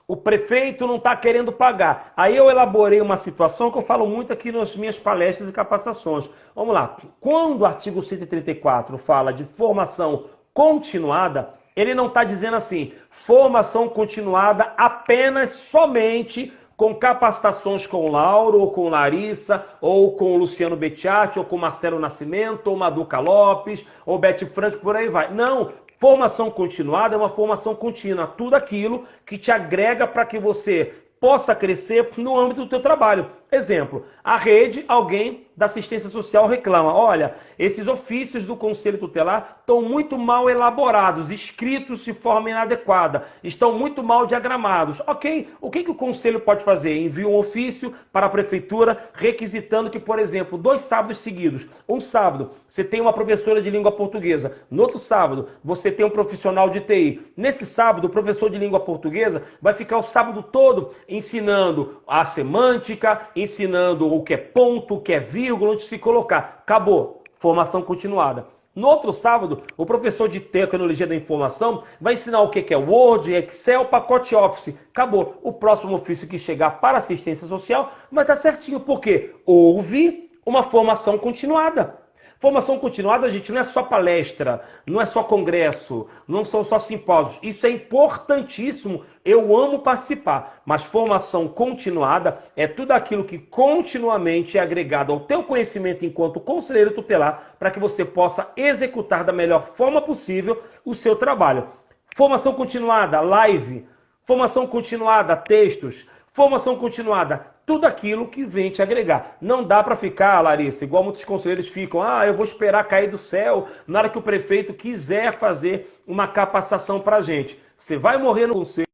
o prefeito não está querendo pagar. Aí eu elaborei uma situação que eu falo muito aqui nas minhas palestras e capacitações. Vamos lá. Quando o artigo 134 fala de formação continuada, ele não está dizendo assim, formação continuada apenas somente com capacitações com Lauro, ou com Larissa, ou com Luciano Bettiati, ou com Marcelo Nascimento, ou Maduca Lopes, ou Bete Frank, por aí vai. Não, formação continuada é uma formação contínua, tudo aquilo que te agrega para que você possa crescer no âmbito do teu trabalho. Exemplo, a rede, alguém da assistência social reclama, olha, esses ofícios do Conselho Tutelar estão muito mal elaborados, escritos de forma inadequada, estão muito mal diagramados. Ok, o que o Conselho pode fazer? Envia um ofício para a Prefeitura requisitando que, por exemplo, 2 sábados seguidos, um sábado você tem uma professora de língua portuguesa, no outro sábado você tem um profissional de TI. Nesse sábado, o professor de língua portuguesa vai ficar o sábado todo ensinando a semântica, ensinando o que é ponto, o que é vírgula, onde se colocar. Acabou. Formação continuada. No outro sábado, o professor de tecnologia da informação vai ensinar o que é Word, Excel, pacote Office. Acabou. O próximo ofício que chegar para assistência social vai estar certinho, porque houve uma formação continuada. Formação continuada, gente, não é só palestra, não é só congresso, não são só simpósios. Isso é importantíssimo, eu amo participar. Mas formação continuada é tudo aquilo que continuamente é agregado ao teu conhecimento enquanto conselheiro tutelar para que você possa executar da melhor forma possível o seu trabalho. Formação continuada, live. Formação continuada, textos. Formação continuada, tudo aquilo que vem te agregar. Não dá para ficar, Larissa, igual muitos conselheiros ficam, eu vou esperar cair do céu na hora que o prefeito quiser fazer uma capacitação para a gente. Você vai morrer no conselho.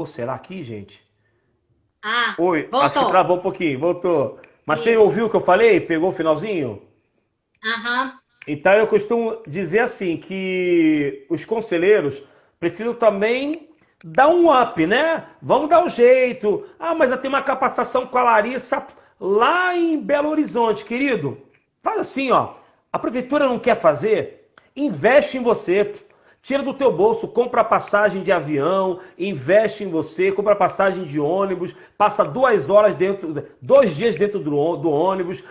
Será aqui, gente? Oi, voltou. acho que travou um pouquinho, voltou. Mas você ouviu o que eu falei? Pegou o finalzinho? Aham. Então eu costumo dizer assim, que os conselheiros precisam também dar um up, né? Vamos dar um jeito. Mas eu tenho uma capacitação com a Larissa lá em Belo Horizonte, querido. Faz assim, ó. A prefeitura não quer fazer? Investe em você. Tira do teu bolso, compra passagem de avião, investe em você, compra passagem de ônibus, passa 2 horas dentro, 2 dias dentro do ônibus,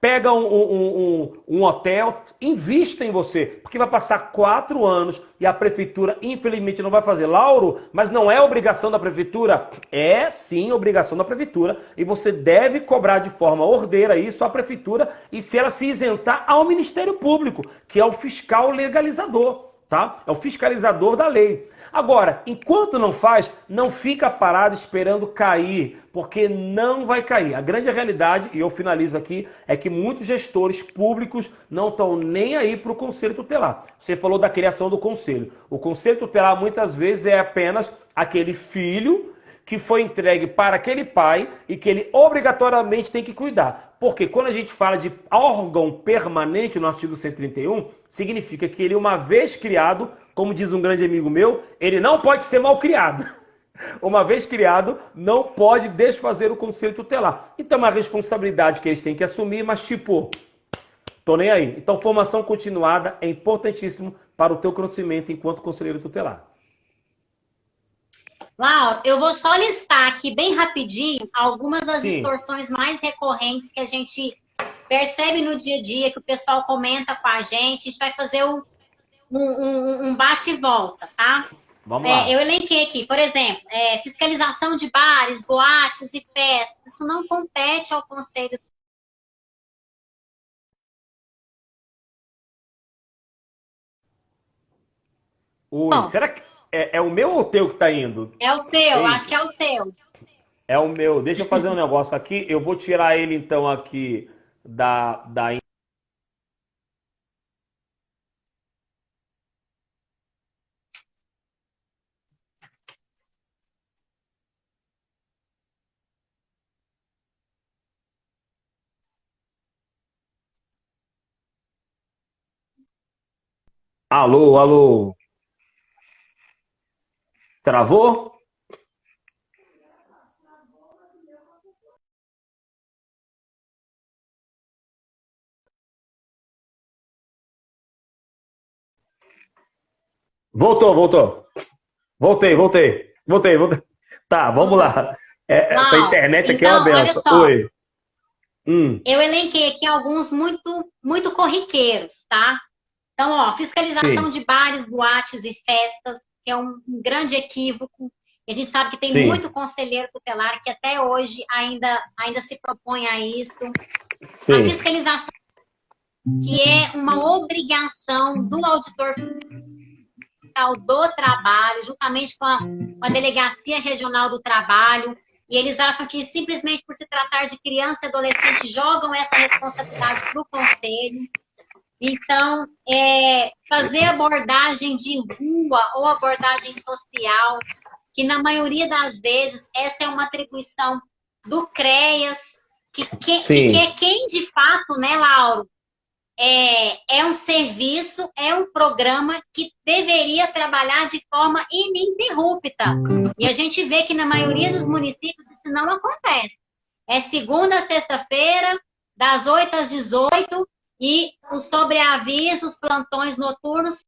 pega um hotel, invista em você, porque vai passar 4 anos e a prefeitura, infelizmente, não vai fazer. Lauro, mas não é obrigação da prefeitura? É sim obrigação da prefeitura e você deve cobrar de forma ordeira isso à prefeitura e se ela se isentar ao Ministério Público, que é o fiscal legalizador. Tá? É o fiscalizador da lei. Agora, enquanto não faz, não fica parado esperando cair, porque não vai cair. A grande realidade, e eu finalizo aqui, é que muitos gestores públicos não estão nem aí para o Conselho Tutelar. Você falou da criação do Conselho. O Conselho Tutelar muitas vezes é apenas aquele filho que foi entregue para aquele pai e que ele obrigatoriamente tem que cuidar. Porque quando a gente fala de órgão permanente no artigo 131, significa que ele, uma vez criado, como diz um grande amigo meu, ele não pode ser mal criado. Uma vez criado, não pode desfazer o conselho tutelar. Então é uma responsabilidade que eles têm que assumir, mas tipo, tô nem aí. Então formação continuada é importantíssimo para o teu crescimento enquanto conselheiro tutelar. Laura, eu vou só listar aqui bem rapidinho algumas das Sim. distorções mais recorrentes que a gente percebe no dia a dia, que o pessoal comenta com a gente. A gente vai fazer um bate e volta, tá? Vamos lá. Eu elenquei aqui, por exemplo, fiscalização de bares, boates e festas. Isso não compete ao Conselho. Ui, Bom, será que é o meu ou o teu que tá indo? é o seu, acho Eita, que é o seu. é o meu. Deixa eu fazer um negócio aqui. Eu vou tirar ele então aqui da. Alô, alô. Travou? Voltou, voltou. Voltei. Tá, vamos Voltou. lá. Essa Laura, internet aqui é uma então, olha benção. só. Oi. Hum, Eu elenquei aqui alguns muito corriqueiros, tá? Então, ó, fiscalização sim, de bares, boates e festas, que é um grande equívoco. E a gente sabe que tem sim, muito conselheiro tutelar que até hoje ainda se propõe a isso. A sim, fiscalização, que é uma obrigação do auditor fiscal do trabalho, juntamente com a Delegacia Regional do Trabalho, e eles acham que simplesmente por se tratar de criança e adolescente, jogam essa responsabilidade para o conselho. Então, fazer abordagem de rua ou abordagem social, que na maioria das vezes essa é uma atribuição do CREAS, que sim. é quem de fato, né, Lauro, é um serviço, é um programa que deveria trabalhar de forma ininterrupta. E a gente vê que na maioria dos municípios isso não acontece. É segunda a sexta-feira, das 8 às 18, e os sobreavisos, plantões noturnos.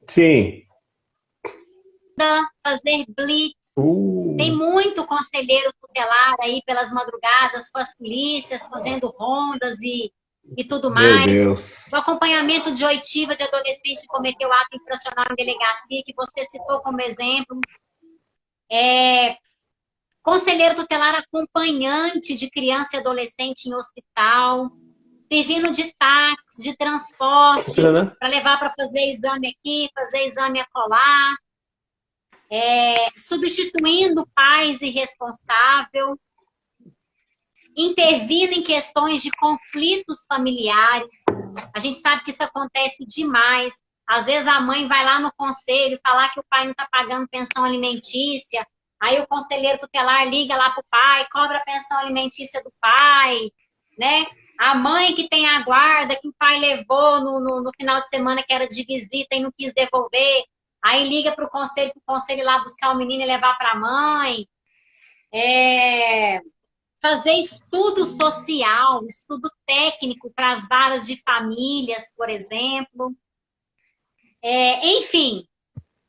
Sim. Fazer blitz. Tem Uh, muito conselheiro tutelar aí pelas madrugadas com as polícias, fazendo rondas e tudo meu mais. O Deus. acompanhamento de oitiva de adolescente que cometeu ato infracional em delegacia, que você citou como exemplo. Conselheiro tutelar acompanhante de criança e adolescente em hospital. Servindo de táxi, de transporte, Né? para levar para fazer exame aqui, fazer exame acolá. Substituindo pais irresponsável, intervindo em questões de conflitos familiares. A gente sabe que isso acontece demais. Às vezes a mãe vai lá no conselho falar que o pai não está pagando pensão alimentícia, aí o conselheiro tutelar liga lá para o pai, cobra a pensão alimentícia do pai, né? A mãe que tem a guarda que o pai levou no final de semana que era de visita e não quis devolver, aí liga para o conselho ir lá buscar o menino e levar para a mãe. Fazer estudo social, estudo técnico para as varas de famílias, por exemplo. Enfim,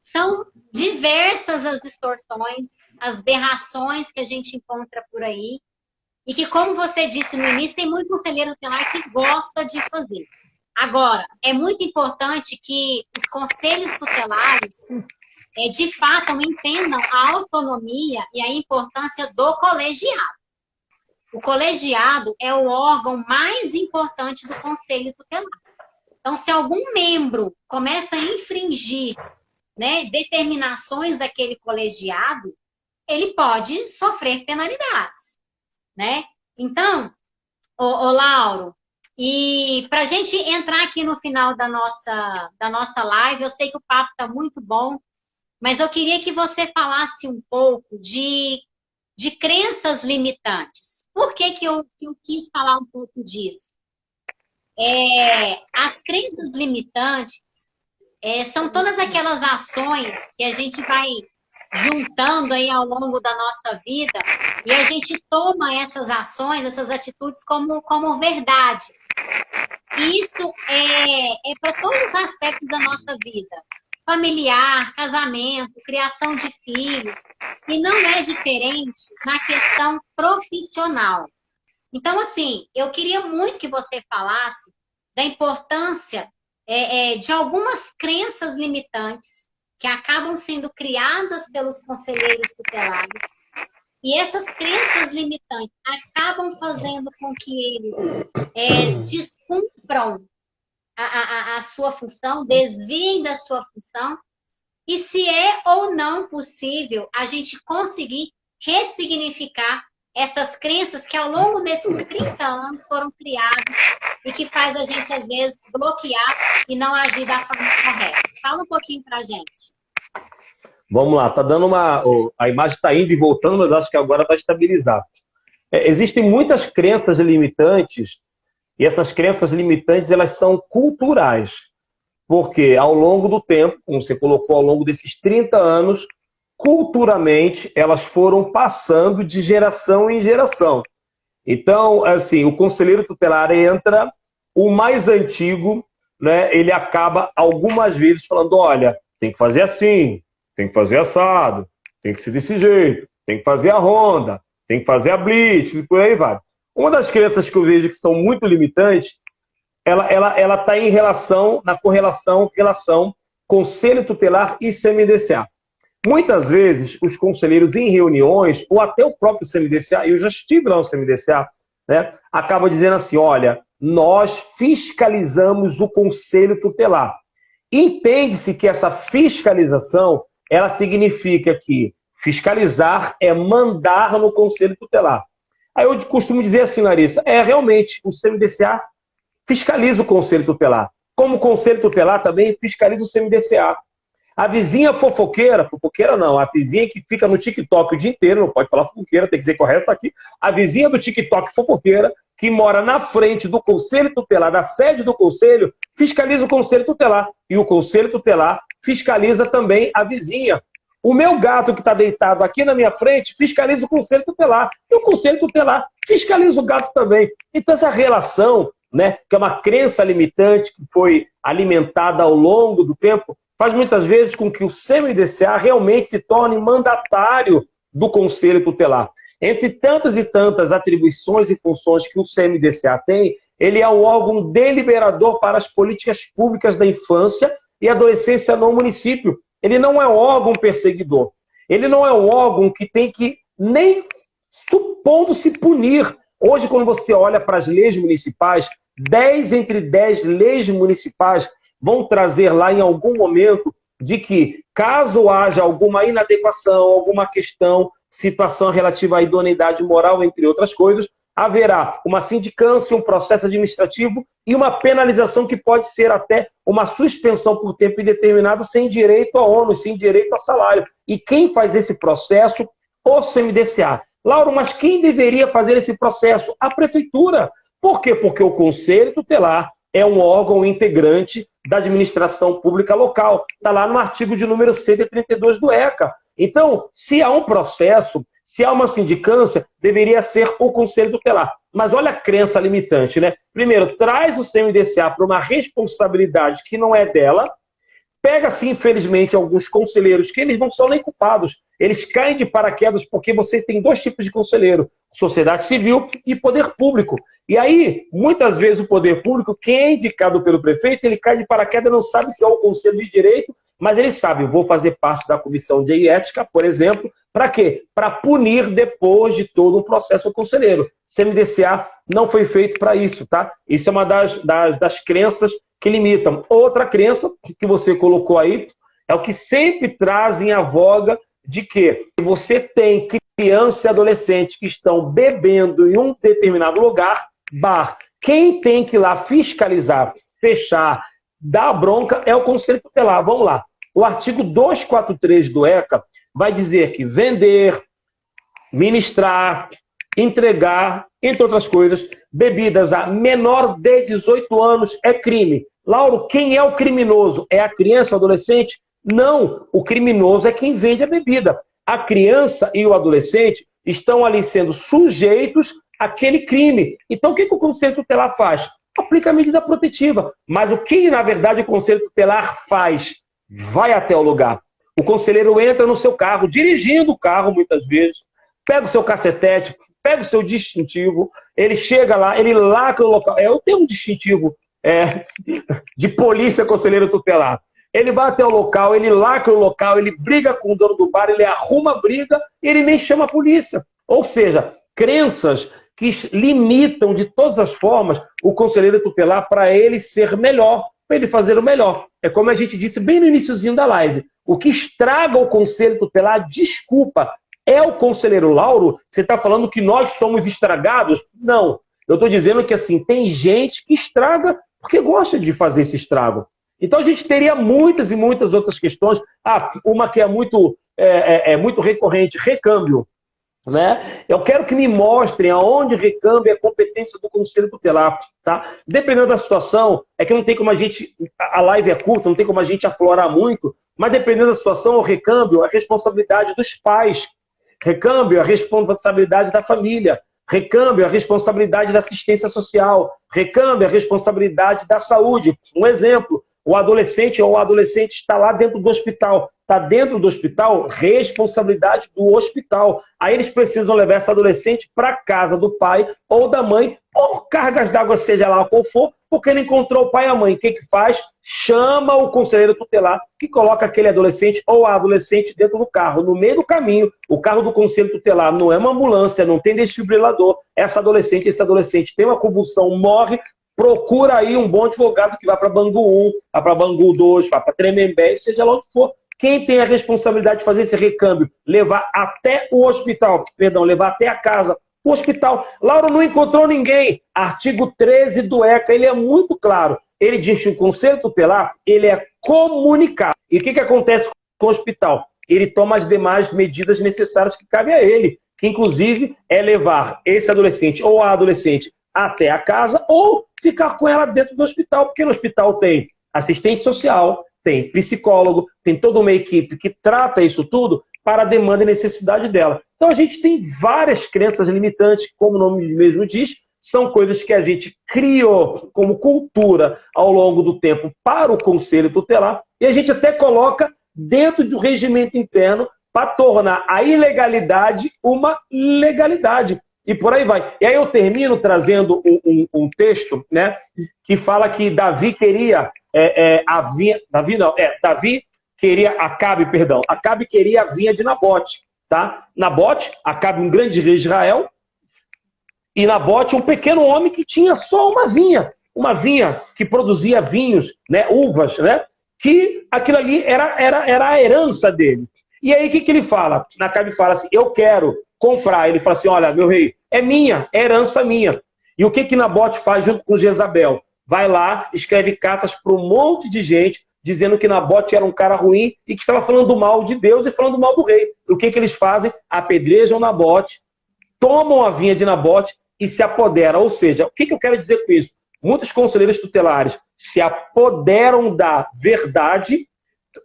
são diversas as distorções, as aberrações que a gente encontra por aí, e que, como você disse no início, tem muito conselheiro tutelar que gosta de fazer. Agora, é muito importante que os conselhos tutelares, de fato, entendam a autonomia e a importância do colegiado. O colegiado é o órgão mais importante do conselho tutelar. Então, se algum membro começa a infringir, né, determinações daquele colegiado, ele pode sofrer penalidades, né? Então, ô Lauro, e para a gente entrar aqui no final da nossa live, eu sei que o papo está muito bom, mas eu queria que você falasse um pouco de crenças limitantes. Por que eu quis falar um pouco disso? As crenças limitantes são todas aquelas ações que a gente vai juntando aí ao longo da nossa vida e a gente toma essas ações, essas atitudes como verdades. E isso é para todos os aspectos da nossa vida. Familiar, casamento, criação de filhos. E não é diferente na questão profissional. Então, assim, eu queria muito que você falasse da importância de algumas crenças limitantes que acabam sendo criadas pelos conselheiros tutelares. E essas crenças limitantes acabam fazendo com que eles descumpram a sua função, desviem da sua função. E se é ou não possível a gente conseguir ressignificar essas crenças que ao longo desses 30 anos foram criadas e que faz a gente, às vezes, bloquear e não agir da forma correta. Fala um pouquinho pra gente. Vamos lá, tá dando a imagem está indo e voltando, mas acho que agora vai estabilizar. Existem muitas crenças limitantes, e essas crenças limitantes, elas são culturais. Porque ao longo do tempo, como você colocou, ao longo desses 30 anos, culturalmente, elas foram passando de geração em geração. Então, assim, o conselheiro tutelar entra, o mais antigo, né, ele acaba algumas vezes falando, olha, tem que fazer assim, tem que fazer assado, tem que ser desse jeito, tem que fazer a ronda, tem que fazer a blitz, e por aí vai. Uma das crenças que eu vejo que são muito limitantes, ela está em relação, na relação conselho tutelar e CMDCA. Muitas vezes, os conselheiros em reuniões, ou até o próprio CMDCA, eu já estive lá no CMDCA, né, acaba dizendo assim, olha, nós fiscalizamos o conselho tutelar. Entende-se que essa fiscalização, ela significa que fiscalizar é mandar no conselho tutelar. Aí eu costumo dizer assim, Larissa, realmente, o CMDCA fiscaliza o conselho tutelar. Como o conselho tutelar também fiscaliza o CMDCA. A vizinha fofoqueira não, a vizinha que fica no TikTok o dia inteiro, não pode falar fofoqueira, tem que ser correto aqui, a vizinha do TikTok fofoqueira, que mora na frente do conselho tutelar, da sede do conselho, fiscaliza o conselho tutelar. E o conselho tutelar fiscaliza também a vizinha. O meu gato que está deitado aqui na minha frente fiscaliza o conselho tutelar. E o conselho tutelar fiscaliza o gato também. Então essa relação, né, que é uma crença limitante que foi alimentada ao longo do tempo, faz muitas vezes com que o CMDCA realmente se torne mandatário do conselho tutelar. Entre tantas e tantas atribuições e funções que o CMDCA tem, ele é um órgão deliberador para as políticas públicas da infância e adolescência no município. Ele não é um órgão perseguidor. Ele não é um órgão que tem que nem supondo-se punir. Hoje, quando você olha para as leis municipais, 10 entre 10 leis municipais vão trazer lá em algum momento de que, caso haja alguma inadequação, alguma questão, situação relativa à idoneidade moral, entre outras coisas, haverá uma sindicância, um processo administrativo e uma penalização que pode ser até uma suspensão por tempo indeterminado sem direito a ônus, sem direito a salário. E quem faz esse processo? O CMDCA. Lauro, mas quem deveria fazer esse processo? A prefeitura. Por quê? Porque o Conselho Tutelar é um órgão integrante da administração pública local. Está lá no artigo de número 132 do ECA. Então, se há um processo, se há uma sindicância, deveria ser o Conselho Tutelar. Mas olha a crença limitante, né? Primeiro, traz o CMDCA para uma responsabilidade que não é dela. Pega-se, infelizmente, alguns conselheiros que eles não são nem culpados. Eles caem de paraquedas porque você tem dois tipos de conselheiro: sociedade civil e poder público. E aí, muitas vezes, o poder público, quem é indicado pelo prefeito, ele cai de paraquedas, não sabe o que é o Conselho de Direito, mas ele sabe, vou fazer parte da comissão de ética, por exemplo, para quê? Para punir depois de todo um processo conselheiro. CMDCA não foi feito para isso, tá? Isso é uma das crenças que limitam. Outra crença que você colocou aí é o que sempre trazem à voga de que você tem criança e adolescente que estão bebendo em um determinado lugar, bar. Quem tem que ir lá fiscalizar, fechar, dar bronca é o Conselho Tutelar. Vamos lá. O artigo 243 do ECA vai dizer que vender, ministrar, entregar, entre outras coisas, bebidas a menor de 18 anos é crime. Lauro, quem é o criminoso? É a criança ou adolescente? Não, o criminoso é quem vende a bebida. A criança e o adolescente estão ali sendo sujeitos àquele crime. Então, o que o Conselho Tutelar faz? Aplica a medida protetiva. Mas o que, na verdade, o Conselho Tutelar faz? Vai até o lugar. O conselheiro entra no seu carro, dirigindo o carro, muitas vezes, pega o seu cacetete, pega o seu distintivo, ele chega lá, ele lacra o local. Eu tenho um distintivo de polícia conselheiro tutelar. Ele vai até o local, ele lacra o local, ele briga com o dono do bar, ele arruma a briga, ele nem chama a polícia. Ou seja, crenças que limitam de todas as formas o conselheiro tutelar para ele ser melhor, para ele fazer o melhor. É como a gente disse bem no iniciozinho da live. O que estraga o conselho tutelar, desculpa, é o conselheiro Lauro. Você está falando que nós somos estragados? Não. Eu estou dizendo que assim, tem gente que estraga porque gosta de fazer esse estrago. Então a gente teria muitas e muitas outras questões. Uma que é muito recorrente, recâmbio. Né? Eu quero que me mostrem aonde recâmbio é competência do Conselho Tutelar. Tá? Dependendo da situação, é que não tem como a gente... A live é curta, não tem como a gente aflorar muito, mas dependendo da situação, o recâmbio é responsabilidade dos pais. Recâmbio é responsabilidade da família. Recâmbio é responsabilidade da assistência social. Recâmbio é responsabilidade da saúde. Um exemplo, o adolescente ou o adolescente está lá dentro do hospital. Está dentro do hospital, responsabilidade do hospital. Aí eles precisam levar essa adolescente para casa do pai ou da mãe, por cargas d'água, seja lá qual for, porque ele encontrou o pai e a mãe. O que faz? Chama o conselheiro tutelar, que coloca aquele adolescente ou a adolescente dentro do carro. No meio do caminho, o carro do conselho tutelar não é uma ambulância, não tem desfibrilador. Esse adolescente tem uma convulsão, morre. Procura aí um bom advogado que vá para Bangu 1, vá para Bangu 2, vá para Tremembé, seja lá onde for. Quem tem a responsabilidade de fazer esse recâmbio? Levar até o hospital, levar até a casa, o hospital. Lauro não encontrou ninguém. Artigo 13 do ECA, ele é muito claro. Ele diz que o Conselho Tutelar, ele é comunicado. E o que acontece com o hospital? Ele toma as demais medidas necessárias que cabem a ele, que inclusive é levar esse adolescente ou a adolescente até a casa ou ficar com ela dentro do hospital, porque no hospital tem assistente social, tem psicólogo, tem toda uma equipe que trata isso tudo para a demanda e necessidade dela. Então a gente tem várias crenças limitantes, como o nome mesmo diz, são coisas que a gente criou como cultura ao longo do tempo para o Conselho Tutelar e a gente até coloca dentro do regimento interno para tornar a ilegalidade uma legalidade. E por aí vai. E aí eu termino trazendo um texto, né, que fala que Davi queria Acabe queria a vinha de Nabote. Tá? Nabote, Acabe um grande rei de Israel, e Nabote um pequeno homem que tinha só uma vinha que produzia vinhos, né, uvas, né, que aquilo ali era a herança dele. E aí o que ele fala? Acabe fala assim, eu quero comprar. Ele fala assim, olha, meu rei, é minha, é herança minha. E o que Nabote faz junto com Jezabel? Vai lá, escreve cartas para um monte de gente, dizendo que Nabote era um cara ruim e que estava falando mal de Deus e falando mal do rei. E o que eles fazem? Apedrejam Nabote, tomam a vinha de Nabote e se apoderam. Ou seja, o que eu quero dizer com isso? Muitos conselheiros tutelares se apoderam da verdade,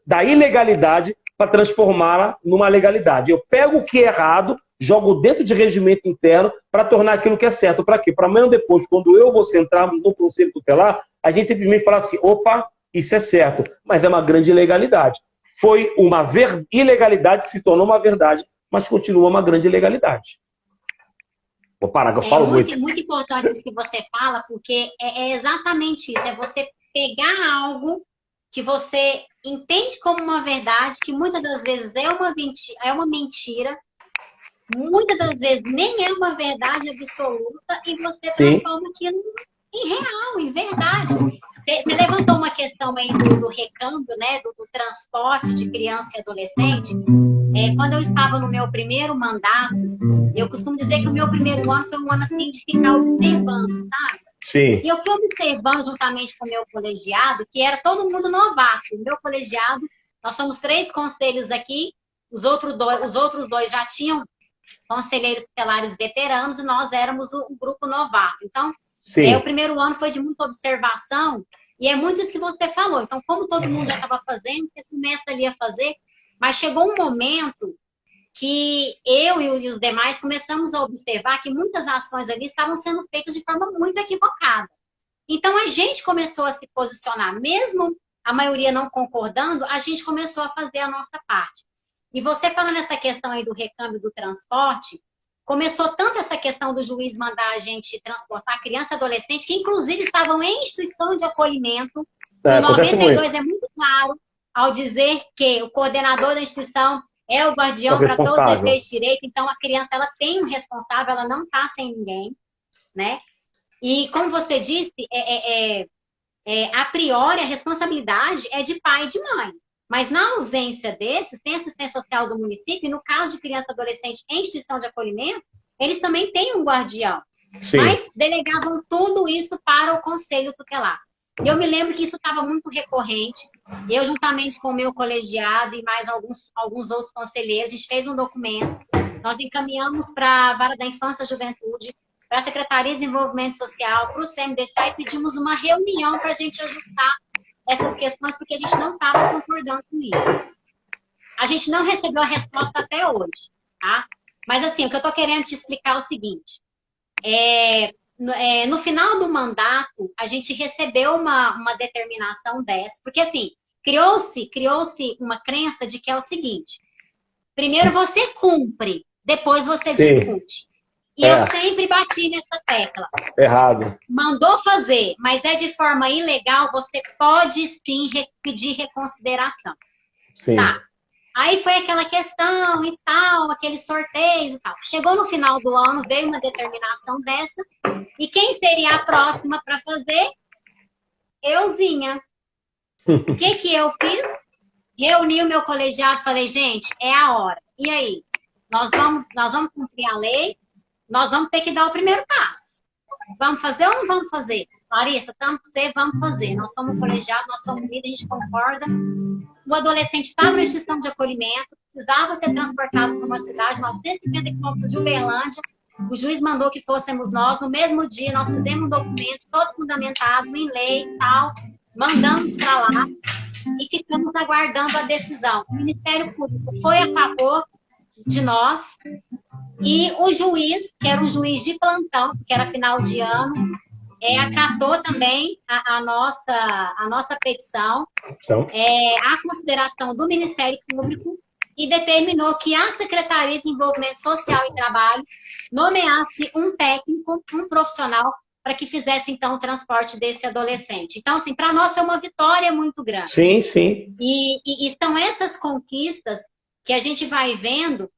da ilegalidade, para transformá-la numa legalidade. Eu pego o que é errado, jogo dentro de regimento interno para tornar aquilo que é certo. Para quê? Para amanhã ou depois, quando eu e você entrarmos no conselho tutelar, a gente simplesmente fala assim, opa, isso é certo. Mas é uma grande ilegalidade. Foi uma ilegalidade que se tornou uma verdade, mas continua uma grande ilegalidade. Vou parar, que eu falo muito. É muito importante isso que você fala, porque é exatamente isso. É você pegar algo que você entende como uma verdade, que muitas das vezes é uma mentira, muitas das vezes nem é uma verdade absoluta, e você transforma aquilo em real, em verdade. Você levantou uma questão aí do recâmbio, né, do transporte de criança e adolescente. Quando eu estava no meu primeiro mandato, eu costumo dizer que o meu primeiro ano foi um ano assim de ficar observando, sabe? Sim. E eu fui observando juntamente com o meu colegiado, que era todo mundo novato. O meu colegiado, nós somos 3 conselhos aqui, os outros dois já tinham conselheiros tutelares veteranos e nós éramos o grupo novato. Então, o primeiro ano foi de muita observação e é muito isso que você falou. Então, como todo mundo já estava fazendo, você começa ali a fazer, mas chegou um momento que eu e os demais começamos a observar que muitas ações ali estavam sendo feitas de forma muito equivocada. Então, a gente começou a se posicionar, mesmo a maioria não concordando, a gente começou a fazer a nossa parte. E você falando essa questão aí do recâmbio do transporte, começou tanto essa questão do juiz mandar a gente transportar criança e adolescente, que inclusive estavam em instituição de acolhimento. O 92 é muito claro ao dizer que o coordenador da instituição é o guardião para todos os efeitos e direitos. Então, a criança ela tem um responsável, ela não está sem ninguém, né? E, como você disse, a priori, a responsabilidade é de pai e de mãe. Mas, na ausência desses, tem assistência social do município, e no caso de criança e adolescente em instituição de acolhimento, eles também têm um guardião. Sim. Mas delegavam tudo isso para o conselho tutelar. E eu me lembro que isso estava muito recorrente. Eu, juntamente com o meu colegiado e mais alguns outros conselheiros, a gente fez um documento. Nós encaminhamos para a Vara da Infância e Juventude, para a Secretaria de Desenvolvimento Social, para o CMDCA e pedimos uma reunião para a gente ajustar essas questões, porque a gente não estava concordando com isso. A gente não recebeu a resposta até hoje, tá? Mas, assim, o que eu estou querendo te explicar é o seguinte. No final do mandato, a gente recebeu uma determinação dessa, porque assim, criou-se uma crença de que é o seguinte: primeiro você cumpre, depois você discute. E eu sempre bati nessa tecla. Errado. Mandou fazer, mas é de forma ilegal, você pode sim pedir reconsideração. Sim. Tá. Aí foi aquela questão e tal, aqueles sorteios e tal. Chegou no final do ano, veio uma determinação dessa. E quem seria a próxima para fazer? Euzinha. O que eu fiz? Reuni o meu colegiado, falei, gente, é a hora. E aí? Nós vamos cumprir a lei, nós vamos ter que dar o primeiro passo. Vamos fazer ou não vamos fazer? Larissa, vamos fazer. Nós somos colegiados, nós somos unidos, a gente concorda. O adolescente estava na instituição de acolhimento, precisava ser transportado para uma cidade, 950 quilômetros de Uberlândia. O juiz mandou que fôssemos nós. No mesmo dia, nós fizemos um documento todo fundamentado em lei e tal. Mandamos para lá e ficamos aguardando a decisão. O Ministério Público foi a favor de nós e o juiz, que era um juiz de plantão, que era final de ano, acatou também a nossa petição, a consideração do Ministério Público e determinou que a Secretaria de Desenvolvimento Social e Trabalho nomeasse um técnico, um profissional, para que fizesse, então, o transporte desse adolescente. Então, assim, para nós é uma vitória muito grande. Sim, sim. E são essas conquistas que a gente vai vendo,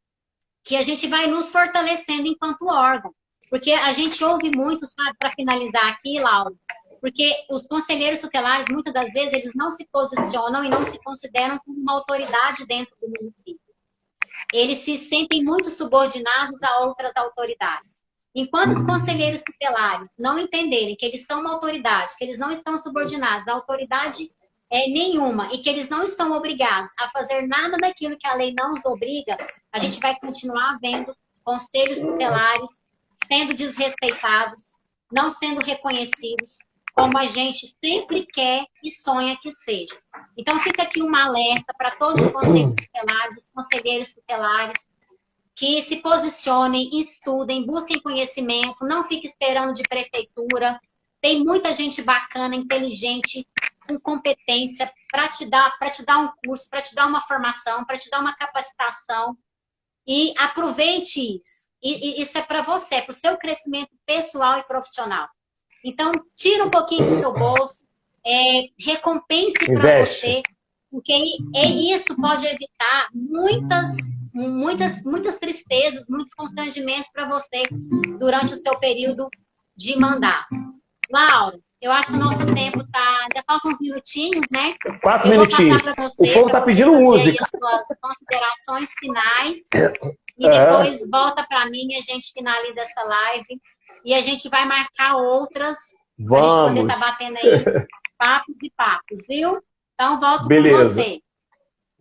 que a gente vai nos fortalecendo enquanto órgão. Porque a gente ouve muito, sabe, para finalizar aqui, Laura, porque os conselheiros tutelares, muitas das vezes, eles não se posicionam e não se consideram como uma autoridade dentro do município. Eles se sentem muito subordinados a outras autoridades. Enquanto os conselheiros tutelares não entenderem que eles são uma autoridade, que eles não estão subordinados a autoridade nenhuma e que eles não estão obrigados a fazer nada daquilo que a lei não os obriga, a gente vai continuar vendo conselhos tutelares sendo desrespeitados, não sendo reconhecidos, como a gente sempre quer e sonha que seja. Então, fica aqui um alerta para todos os conselhos tutelares, os conselheiros tutelares, que se posicionem, estudem, busquem conhecimento, não fiquem esperando de prefeitura. Tem muita gente bacana, inteligente, com competência para te dar um curso, para te dar uma formação, para te dar uma capacitação. E aproveite isso. E isso é para você, é para o seu crescimento pessoal e profissional. Então, tira um pouquinho do seu bolso, recompense para você, porque isso pode evitar muitas tristezas, muitos constrangimentos para você durante o seu período de mandato. Laura, eu acho que o nosso tempo ainda faltam uns minutinhos, né? 4 minutinhos. Você, o povo tá pedindo música. As suas considerações finais. E depois volta para mim e a gente finaliza essa live. E a gente vai marcar outras. Para a gente poder estar batendo aí papos e papos, viu? Então, volto com você.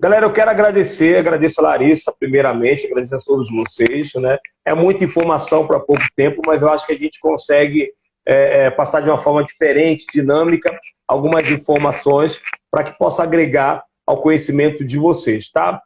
Galera, eu quero agradeço a Larissa, primeiramente, agradecer a todos vocês, né? É muita informação para pouco tempo, mas eu acho que a gente consegue passar de uma forma diferente, dinâmica, algumas informações para que possa agregar ao conhecimento de vocês, tá?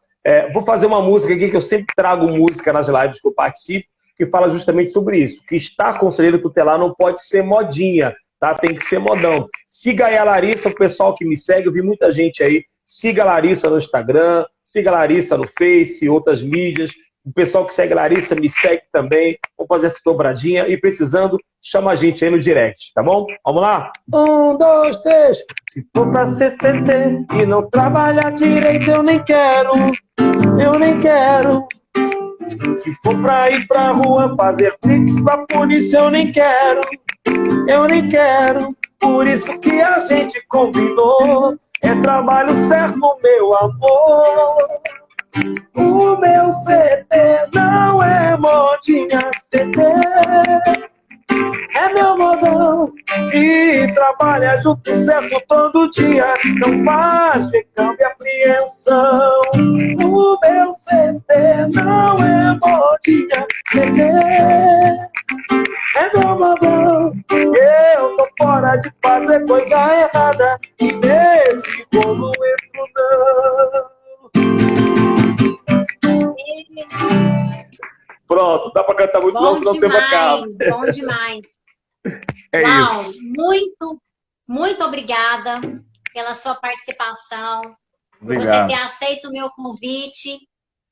Vou fazer uma música aqui, que eu sempre trago música nas lives que eu participo, que fala justamente sobre isso, que estar conselheiro tutelar não pode ser modinha, tá? Tem que ser modão. Siga aí a Larissa, o pessoal que me segue, eu vi muita gente aí, siga a Larissa no Instagram, siga a Larissa no Face, outras mídias, o pessoal que segue a Larissa me segue também, vamos fazer essa dobradinha e precisando, chama a gente aí no direct, tá bom? Vamos lá? 1, 2, 3. Se for pra ser CT e não trabalhar direito, eu nem quero. Se for pra ir pra rua fazer blitz pra polícia, eu nem quero. Por isso que a gente combinou, é trabalho certo, meu amor. O meu CT não é modinha, CT é meu modão e trabalha junto certo todo dia, não faz recâmbio e apreensão. O meu CT não é modinha, CT é meu modão. Eu tô fora de fazer coisa errada e nesse bolo entro não. Pronto, dá pra cantar muito, não, senão o tempo acaba. Bom demais. Uau, isso. Muito obrigada pela sua participação. Obrigado. Você ter aceito o meu convite.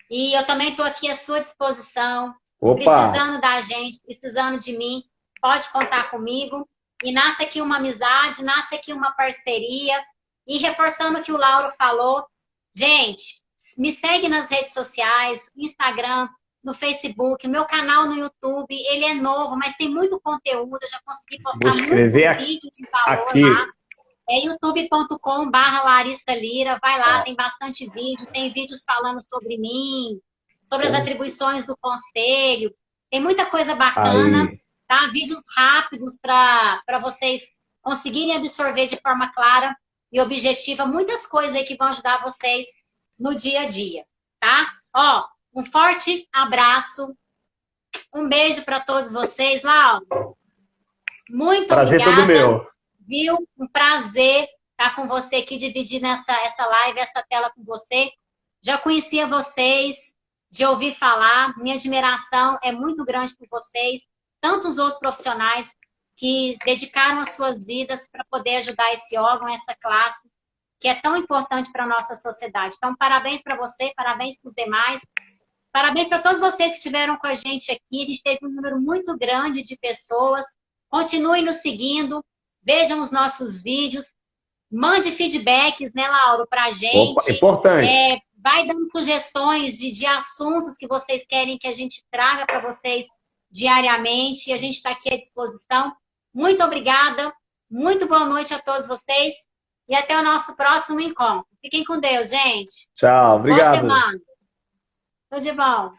E eu também estou aqui à sua disposição. Opa. Precisando da gente, precisando de mim, pode contar comigo. E nasce aqui uma amizade, nasce aqui uma parceria. E reforçando o que o Lauro falou, gente, me segue nas redes sociais, Instagram, no Facebook, meu canal no YouTube, ele é novo, mas tem muito conteúdo, eu já consegui postar muito vídeo de valor aqui. lá. É youtube.com/Larissa Lira, vai lá, tem bastante vídeo, tem vídeos falando sobre mim, sobre as atribuições do conselho, tem muita coisa bacana, tá? Vídeos rápidos para vocês conseguirem absorver de forma clara e objetiva muitas coisas aí que vão ajudar vocês no dia a dia, tá? Ó, um forte abraço, um beijo para todos vocês. Laura, muito prazer obrigada. Todo meu. Viu? Um prazer estar com você aqui, dividindo essa live, essa tela com você. Já conhecia vocês, de ouvir falar, minha admiração é muito grande por vocês, tantos outros profissionais que dedicaram as suas vidas para poder ajudar esse órgão, essa classe, que é tão importante para a nossa sociedade. Então, parabéns para você, parabéns para os demais, parabéns para todos vocês que estiveram com a gente aqui. A gente teve um número muito grande de pessoas. Continuem nos seguindo, vejam os nossos vídeos, mande feedbacks, né, Lauro, para a gente. Opa, importante. Vai dando sugestões de assuntos que vocês querem que a gente traga para vocês diariamente, e a gente está aqui à disposição. Muito obrigada, muito boa noite a todos vocês. E até o nosso próximo encontro. Fiquem com Deus, gente. Tchau, obrigado. Boa semana. Tudo de bom.